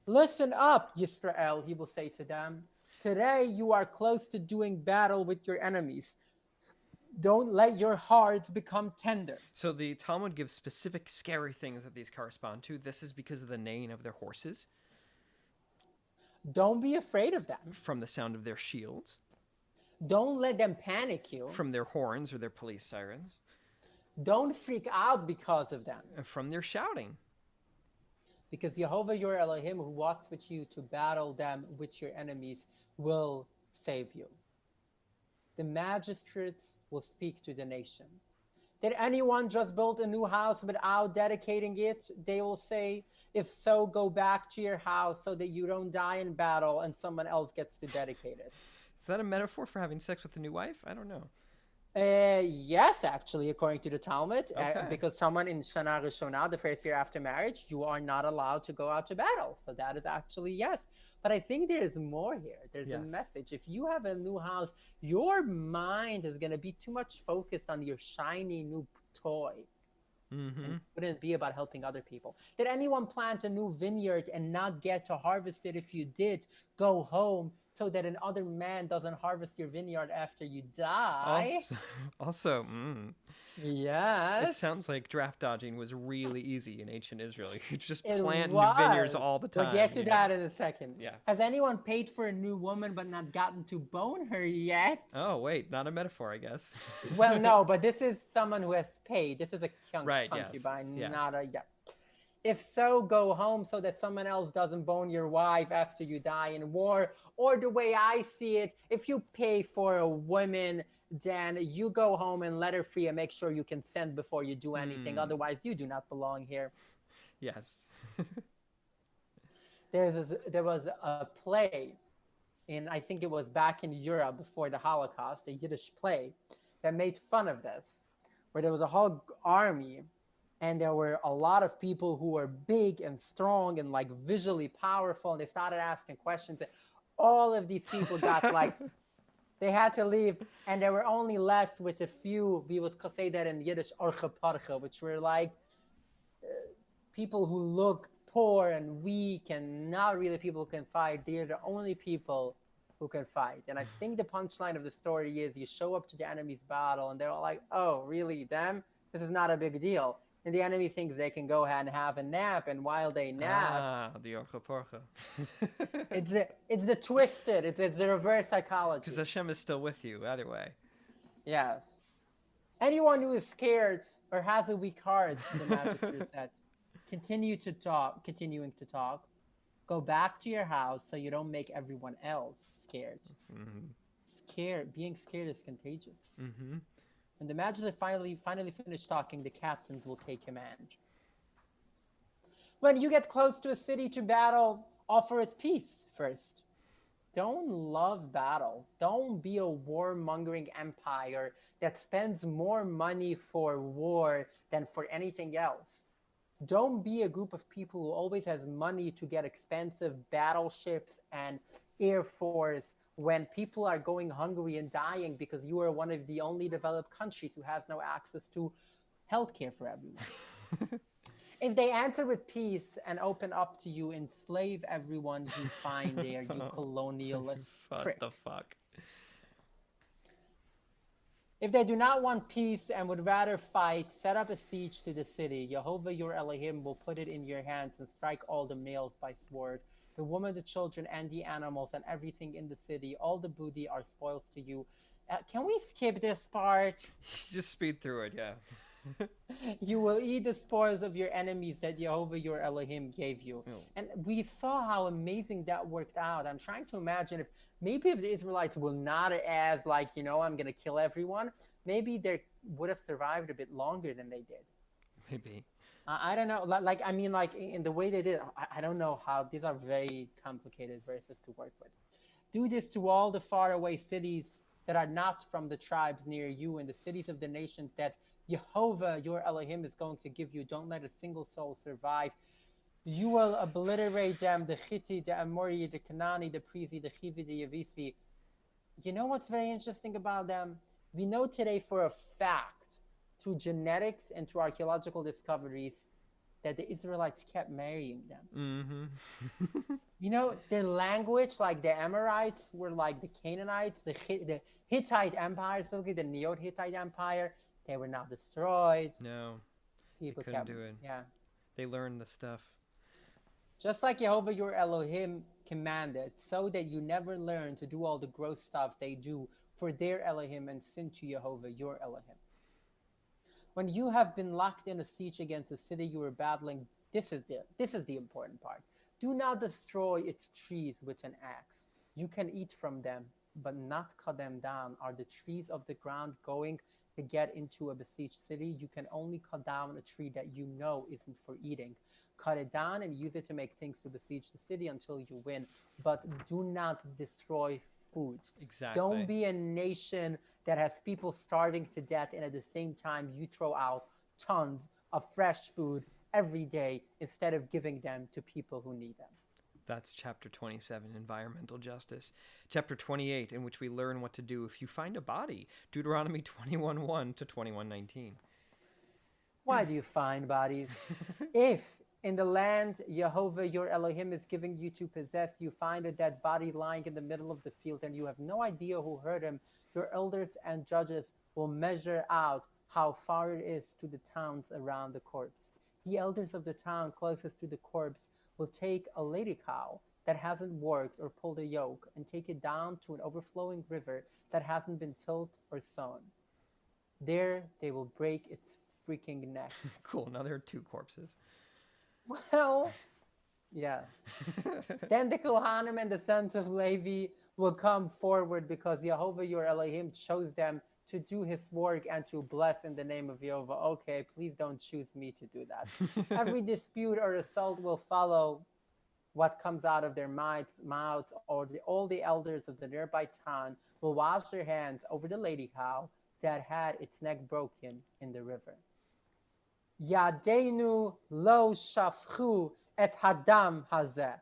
Listen up, Yisrael, he will say to them. Today you are close to doing battle with your enemies. Don't let your hearts become tender. So the Talmud gives specific scary things that these correspond to. This is because of the neighing of their horses. Don't be afraid of them. From the sound of their shields. Don't let them panic you. From their horns or their police sirens. Don't freak out because of them. From their shouting. Because Yehovah, your Elohim, who walks with you to battle them with your enemies, will save you. The magistrates will speak to the nation. Did anyone just build a new house without dedicating it? They will say, if so, go back to your house so that you don't die in battle and someone else gets to dedicate it. Is that a metaphor for having sex with a new wife? I don't know. Yes, actually, according to the Talmud, Okay. because someone in Shana Rishonah, the first year after marriage, you are not allowed to go out to battle. So that is actually yes. But I think there is more here. There's a message. If you have a new house, your mind is going to be too much focused on your shiny new toy. Mm-hmm. And it wouldn't be about helping other people. Did anyone plant a new vineyard and not get to harvest it? If you did, go home so that another man doesn't harvest your vineyard after you die. Also, yes. It sounds like draft dodging was really easy in ancient Israel. You could just It plant new was. vineyards all the time. We'll get to that in a second. Yeah. Has anyone paid for a new woman but not gotten to bone her yet? Oh, wait, not a metaphor, I guess. Well, no, but this is someone who has paid. This is a Right, concubine, yes. not a... Yeah. If so, go home so that someone else doesn't bone your wife after you die in war. Or the way I see it, if you pay for a woman, then you go home and let her free and make sure you consent before you do anything. Otherwise, you do not belong here. Yes. There was a play I think it was back in Europe before the Holocaust, a Yiddish play that made fun of this, where there was a whole army and there were a lot of people who were big and strong and like visually powerful, and they started asking questions. And all of these people got like, they had to leave, and they were only left with a few, we would say that in Yiddish, orche parche, which were like people who looked poor and weak and not really people who can fight. They're the only people who can fight. And I think the punchline of the story is you show up to the enemy's battle and they're all like, oh, really, them? This is not a big deal. And the enemy thinks they can go ahead and have a nap, and while they nap, the Orcha Porcha. it's the twisted, it's the reverse psychology. Because Hashem is still with you, either way. Yes. Anyone who is scared or has a weak heart, the Magister said, continuing to talk, go back to your house so you don't make everyone else scared. Being scared is contagious. When the Magister finally finished talking, the captains will take command. When you get close to a city to battle, offer it peace first. Don't love battle. Don't be a warmongering empire that spends more money for war than for anything else. Don't be a group of people who always has money to get expensive battleships and air force when people are going hungry and dying because you are one of the only developed countries who has no access to healthcare for everyone. If they answer with peace and open up to you, enslave everyone you find there, you colonialist prick. What the fuck? If they do not want peace and would rather fight, set up a siege to the city. Jehovah your Elohim will put it in your hands and strike all the males by sword. The women, the children, and the animals, and everything in the city, all the booty are spoils to you. Can we skip this part? Just speed through it, yeah. You will eat the spoils of your enemies that Jehovah your Elohim gave you. Oh. And we saw how amazing that worked out. I'm trying to imagine if the Israelites were not as like, I'm going to kill everyone, maybe they would have survived a bit longer than they did. Maybe. I don't know. In the way they did, I don't know how. These are very complicated verses to work with. Do this to all the faraway cities that are not from the tribes near you and the cities of the nations that Jehovah, your Elohim, is going to give you. Don't let a single soul survive. You will obliterate them, the Hittite, the Amori, the Canaani, the Perizi, the Hivi, the Yavisi. You know what's very interesting about them? We know today for a fact, through genetics and through archaeological discoveries, that the Israelites kept marrying them. Their language, like the Amorites, were like the Canaanites, the Hittite empire, specifically the Neo-Hittite empire. They were not destroyed. No, people couldn't do it. Yeah, they learned the stuff. Just like Jehovah your Elohim commanded, so that you never learn to do all the gross stuff they do for their Elohim and sin to Jehovah your Elohim. When you have been locked in a siege against a city you are battling, this is the important part. Do not destroy its trees with an axe. You can eat from them, but not cut them down. Are the trees of the ground going to get into a besieged city? You can only cut down a tree that you know isn't for eating. Cut it down and use it to make things to besiege the city until you win. But do not destroy food. Exactly. Don't be a nation that has people starving to death, and at the same time you throw out tons of fresh food every day instead of giving them to people who need them. That's chapter 27, environmental justice. Chapter 28, in which we learn what to do if you find a body. Deuteronomy 21:1 to 21:19. Why do you find bodies? If in the land Jehovah your Elohim is giving you to possess, you find a dead body lying in the middle of the field and you have no idea who hurt him, your elders and judges will measure out how far it is to the towns around the corpse. The elders of the town closest to the corpse will take a lady cow that hasn't worked or pulled a yoke and take it down to an overflowing river that hasn't been tilled or sown. There they will break its freaking neck. Cool, now there are two corpses. Well, yes. Then the Kohanim and the sons of Levi will come forward because Jehovah your Elohim chose them to do his work and to bless in the name of Jehovah. Okay, please don't choose me to do that. Every dispute or assault will follow what comes out of their mouths, or all the elders of the nearby town will wash their hands over the lady cow that had its neck broken in the river. Yadeinu lo shafchu et hadam hazeh.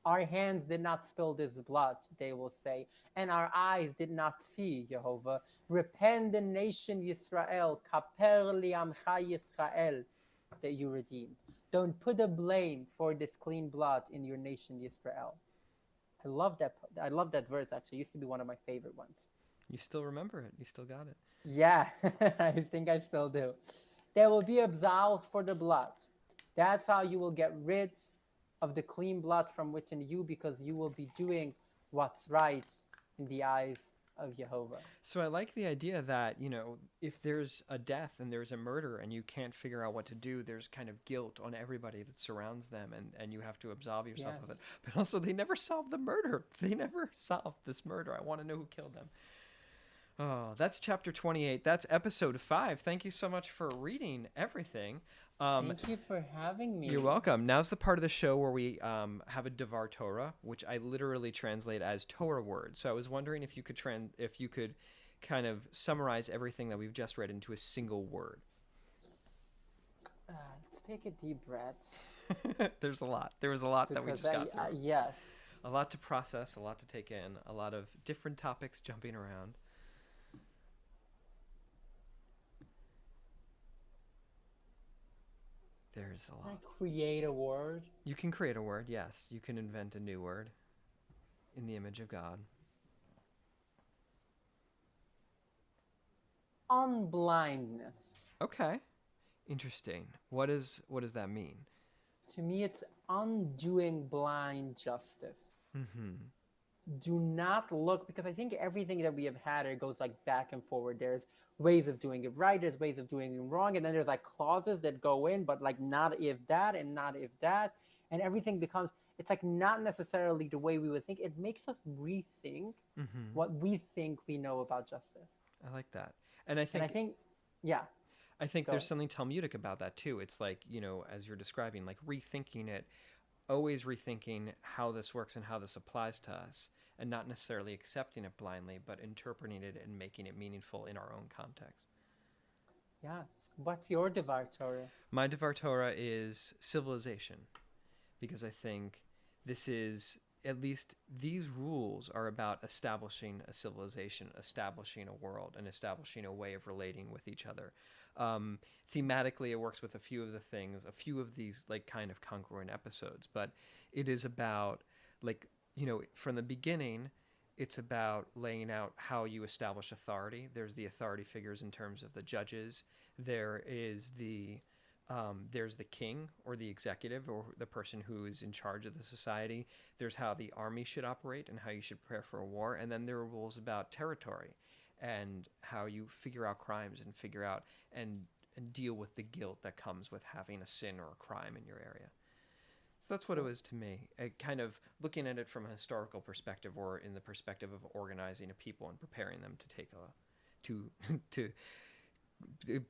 Our hands did not spill this blood, they will say, and our eyes did not see, Jehovah. Repent the nation Yisrael, kaper li'amcha Yisrael, that you redeemed. Don't put the blame for this clean blood in your nation Yisrael. I love that verse, actually. It used to be one of my favorite ones. You still remember it. You still got it. Yeah, I think I still do. They will be absolved for the blood. That's how you will get rid of the clean blood from within you, because you will be doing what's right in the eyes of Jehovah. So I like the idea that, if there's a death and there's a murder and you can't figure out what to do, there's kind of guilt on everybody that surrounds them, and you have to absolve yourself of it. But also, they never solved the murder. They never solved this murder. I want to know who killed them. Oh, that's chapter 28. That's episode 5. Thank you so much for reading everything. Thank you for having me. You're welcome. Now's the part of the show where we have a Devar Torah, which I literally translate as Torah words. So I was wondering if you could kind of summarize everything that we've just read into a single word. Let's take a deep breath. There's a lot. There was a lot that we just got through. Yes. A lot to process, a lot to take in, a lot of different topics jumping around. There's a lot. Can I create a word? You can create a word, yes. You can invent a new word in the image of God. Unblindness. Okay. Interesting. What does that mean? To me, it's undoing blind justice. Mm-hmm. Do not look, because I think everything that we have had, it goes like back and forward. There's ways of doing it right, there's ways of doing it wrong, and then there's like clauses that go in, but like not if that and not if that, and everything becomes, it's like not necessarily the way we would think. It makes us rethink what we think we know about justice. I like that. And I think yeah. I think there's something Talmudic about that too. It's like, as you're describing, like rethinking it, always rethinking how this works and how this applies to us, and not necessarily accepting it blindly, but interpreting it and making it meaningful in our own context. Yes. What's your Devar Torah? My Devar Torah is civilization, because I think this is, at least these rules are about establishing a civilization, establishing a world, and establishing a way of relating with each other. Thematically, it works with a few of these like kind of congruent episodes, but it is about like, from the beginning, it's about laying out how you establish authority. There's the authority figures in terms of the judges. There's the king or the executive or the person who is in charge of the society. There's how the army should operate and how you should prepare for a war. And then there are rules about territory and how you figure out crimes and figure out and deal with the guilt that comes with having a sin or a crime in your area. So that's what it was to me. Kind of looking at it from a historical perspective, or in the perspective of organizing a people and preparing them to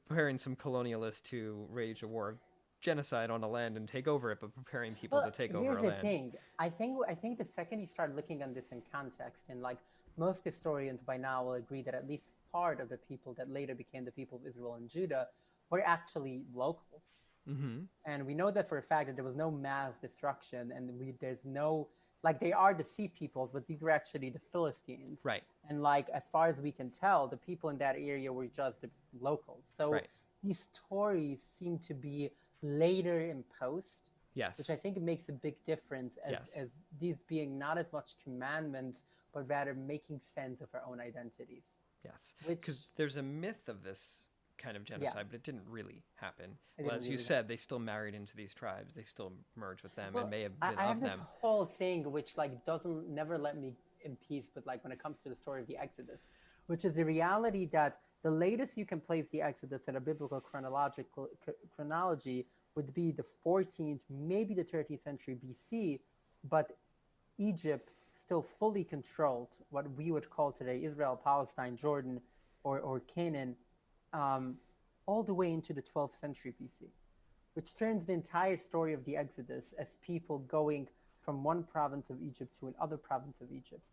preparing some colonialists to wage a war of genocide on a land and take over it, but preparing people to take over a land. Here's the thing. I think the second you start looking at this in context, and like most historians by now will agree that at least part of the people that later became the people of Israel and Judah were actually locals. Mm-hmm. And we know that for a fact that there was no mass destruction, and there's no, like, they are the sea peoples, but these were actually the Philistines. Right. And like, as far as we can tell, the people in that area were just the locals. So these stories seem to be later imposed. Yes. Which I think makes a big difference as these being not as much commandments, but rather making sense of our own identities. Yes. Because there's a myth of this kind of genocide, but it didn't really happen. Well, as you said, they still married into these tribes. They still merged with them and may have been I have of them. This whole thing which like never let me in peace, but like when it comes to the story of the Exodus, which is the reality that the latest you can place the Exodus in a biblical chronology would be the 14th, maybe the 30th century BC, but Egypt still fully controlled what we would call today Israel, Palestine, Jordan, or Canaan, all the way into the 12th century BC, which turns the entire story of the Exodus as people going from one province of Egypt to another province of Egypt.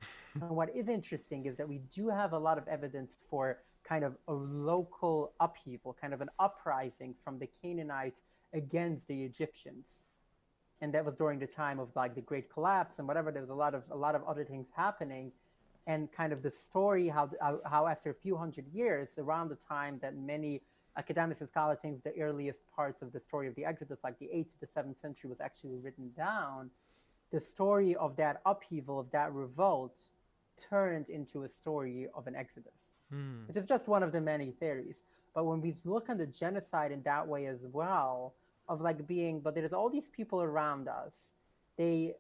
And what is interesting is that we do have a lot of evidence for kind of a local upheaval, kind of an uprising from the Canaanites against the Egyptians. And that was during the time of like the Great Collapse and whatever. There was a lot of other things happening. And kind of the story, how after a few hundred years, around the time that many academics and scholars think the earliest parts of the story of the Exodus, like the 8th to the 7th century, was actually written down, the story of that upheaval, of that revolt, turned into a story of an Exodus. Which is just one of the many theories. But when we look at the genocide in that way as well, of like being, but there's all these people around us. They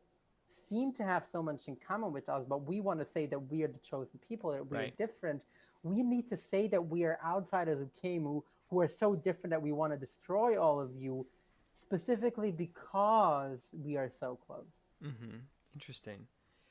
seem to have so much in common with us, but we want to say that we are the chosen people, that we are different. We need to say that we are outsiders who came, who are so different that we want to destroy all of you, specifically because we are so close. Mm-hmm. Interesting.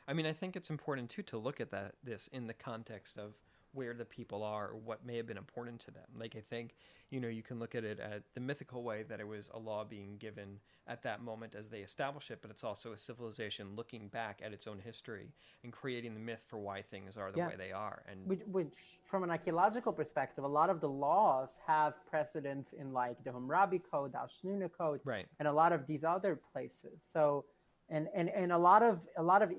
I mean, I think it's important too to look at this in the context of where the people are, or what may have been important to them. Like, I think, you can look at it at the mythical way that it was a law being given at that moment as they establish it, but it's also a civilization looking back at its own history and creating the myth for why things are the way they are. And which, from an archaeological perspective, a lot of the laws have precedence in like the Hammurabi Code, the Ashnuna Code, and a lot of these other places. So, and a lot of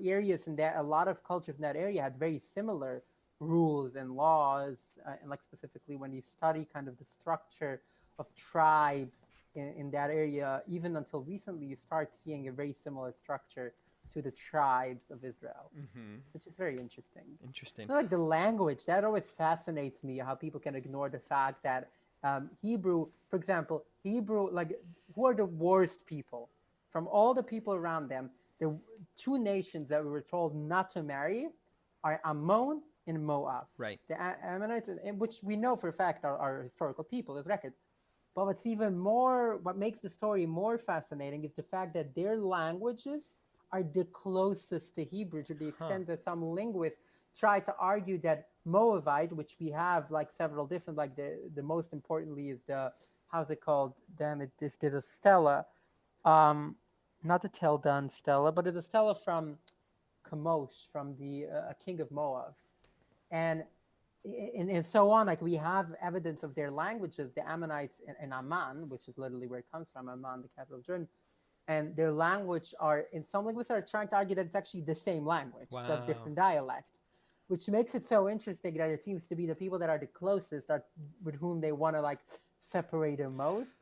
areas in that, a lot of cultures in that area had very similar rules and laws, and like specifically when you study kind of the structure of tribes in that area, even until recently, you start seeing a very similar structure to the tribes of Israel, which is very interesting. Like the language, that always fascinates me, how people can ignore the fact that Hebrew, for example, like, who are the worst people? From all the people around them, the two nations that we were told not to marry are Ammon and Moab. The Ammonites, which we know for a fact are historical people, as record. But what makes the story more fascinating is the fact that their languages are the closest to Hebrew, to the extent that some linguists try to argue that Moabite, which we have like several different, like the most importantly is the, how's it called? Damn it, there's a stela. Not the Tel Dan stela, but it's a stela from Chemosh, from the king of Moab. And so on, like we have evidence of their languages, the Ammonites in Amman, which is literally where it comes from, Amman, the capital of Jordan, and their language in some linguists are trying to argue that it's actually the same language, just different dialects, which makes it so interesting that it seems to be the people that are the closest with whom they want to like separate the most.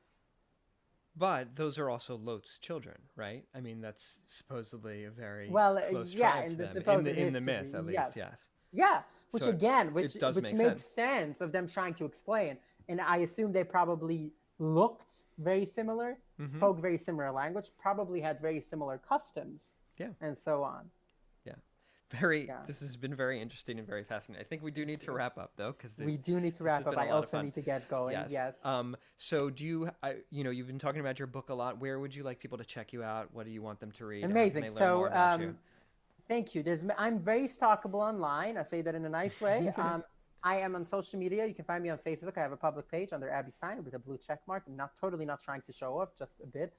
But those are also Lot's children, right? I mean, that's supposedly a very close tribe to them. In the myth, at least, yes. Yeah, which makes sense of them trying to explain. And I assume they probably looked very similar, spoke very similar language, probably had very similar customs, and so on. This has been very interesting and very fascinating. I think we do need to wrap up, though, because we do need to wrap up. I also need to get going. Yes. So do you? You've been talking about your book a lot. Where would you like people to check you out? What do you want them to read? Amazing. So, thank you. I'm very stalkable online. I say that in a nice way. I am on social media. You can find me on Facebook. I have a public page under Abby Stein with a blue check mark. I'm not trying to show off, just a bit.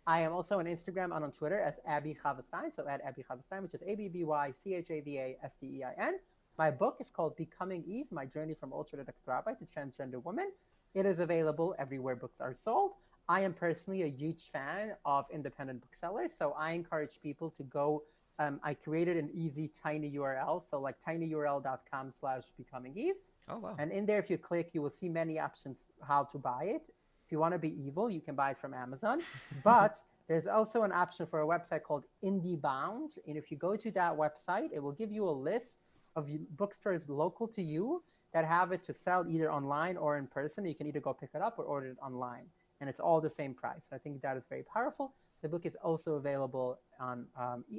I am also on Instagram and on Twitter as Abby Chavestein, so at Abby Chavestein, which is ABBYCHAVASTEIN. My book is called Becoming Eve, My Journey from Ultra-Orthodox Rabbi to Transgender Woman. It is available everywhere books are sold. I am personally a huge fan of independent booksellers, so I encourage people to go. I created an easy, tiny URL, so like tinyurl.com/becomingeve. Oh, wow. And in there, if you click, you will see many options how to buy it. If you want to be evil, you can buy it from Amazon. But there's also an option for a website called IndieBound. And if you go to that website, it will give you a list of bookstores local to you that have it to sell either online or in person. You can either go pick it up or order it online. And it's all the same price. I think that is very powerful. The book is also available on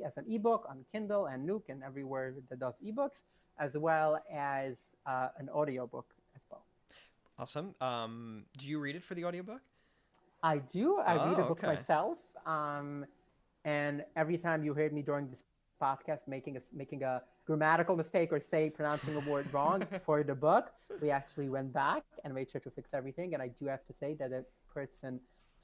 as an ebook on Kindle and Nook and everywhere that does ebooks, as well as an audiobook as well. Awesome. Do you read it for the audiobook? I do. I read a book myself. And every time you heard me during this podcast making a grammatical mistake or pronouncing a word wrong for the book, we actually went back and made sure to fix everything. And I do have to say that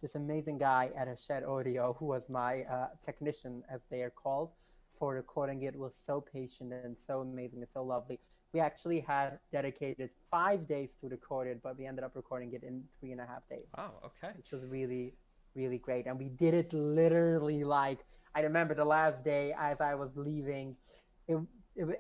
this amazing guy at Hachette Audio, who was my technician, as they are called, for recording it, was so patient and so amazing and so lovely. We actually had dedicated 5 days to record it, but we ended up recording it in 3.5 days. Wow, okay. Which was really, really great. And we did it literally like, I remember the last day as I was leaving, it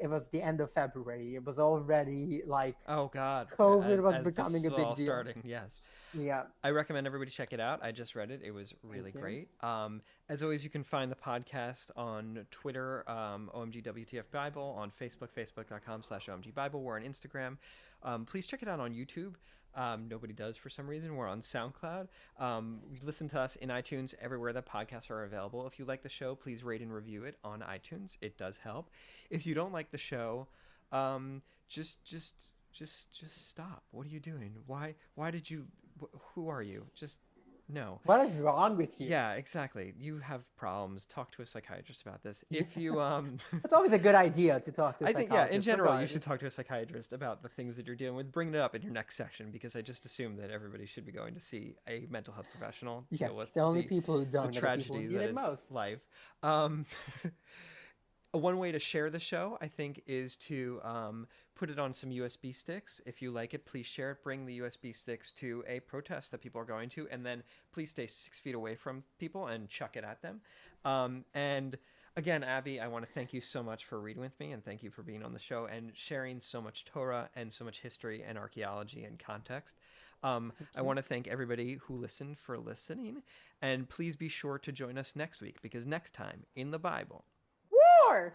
was the end of February. It was already like, oh God, COVID was becoming a big deal. Starting, yes. Yeah. I recommend everybody check it out. I just read it. It was really great. As always, you can find the podcast on Twitter, OMGWTF Bible, on Facebook, facebook.com/OMG Bible. We're on Instagram. Please check it out on YouTube. Nobody does for some reason. We're on SoundCloud. Listen to us in iTunes, everywhere that podcasts are available. If you like the show, please rate and review it on iTunes. It does help. If you don't like the show, just stop. What are you doing? Why did you? Who are you? Just no. What is wrong with you? Yeah, exactly. You have problems. Talk to a psychiatrist about this. If you It's always a good idea to talk to a I think psychologist. in general you regardless. should talk to a psychiatrist about the things that you're dealing with. Bring it up in your next session, because I just assume that everybody should be going to see a mental health professional to Yeah, deal with the only people who don't the are the people who tragedy need that it is most. life. One way to share the show, I think, is to put it on some USB sticks. If you like it, please share it. Bring the USB sticks to a protest that people are going to, and then please stay 6 feet away from people and chuck it at them. And again, Abby, I want to thank you so much for reading with me, and thank you for being on the show and sharing so much Torah and so much history and archaeology and context. I want to thank everybody who listened for listening, and please be sure to join us next week, because next time in the Bible... War!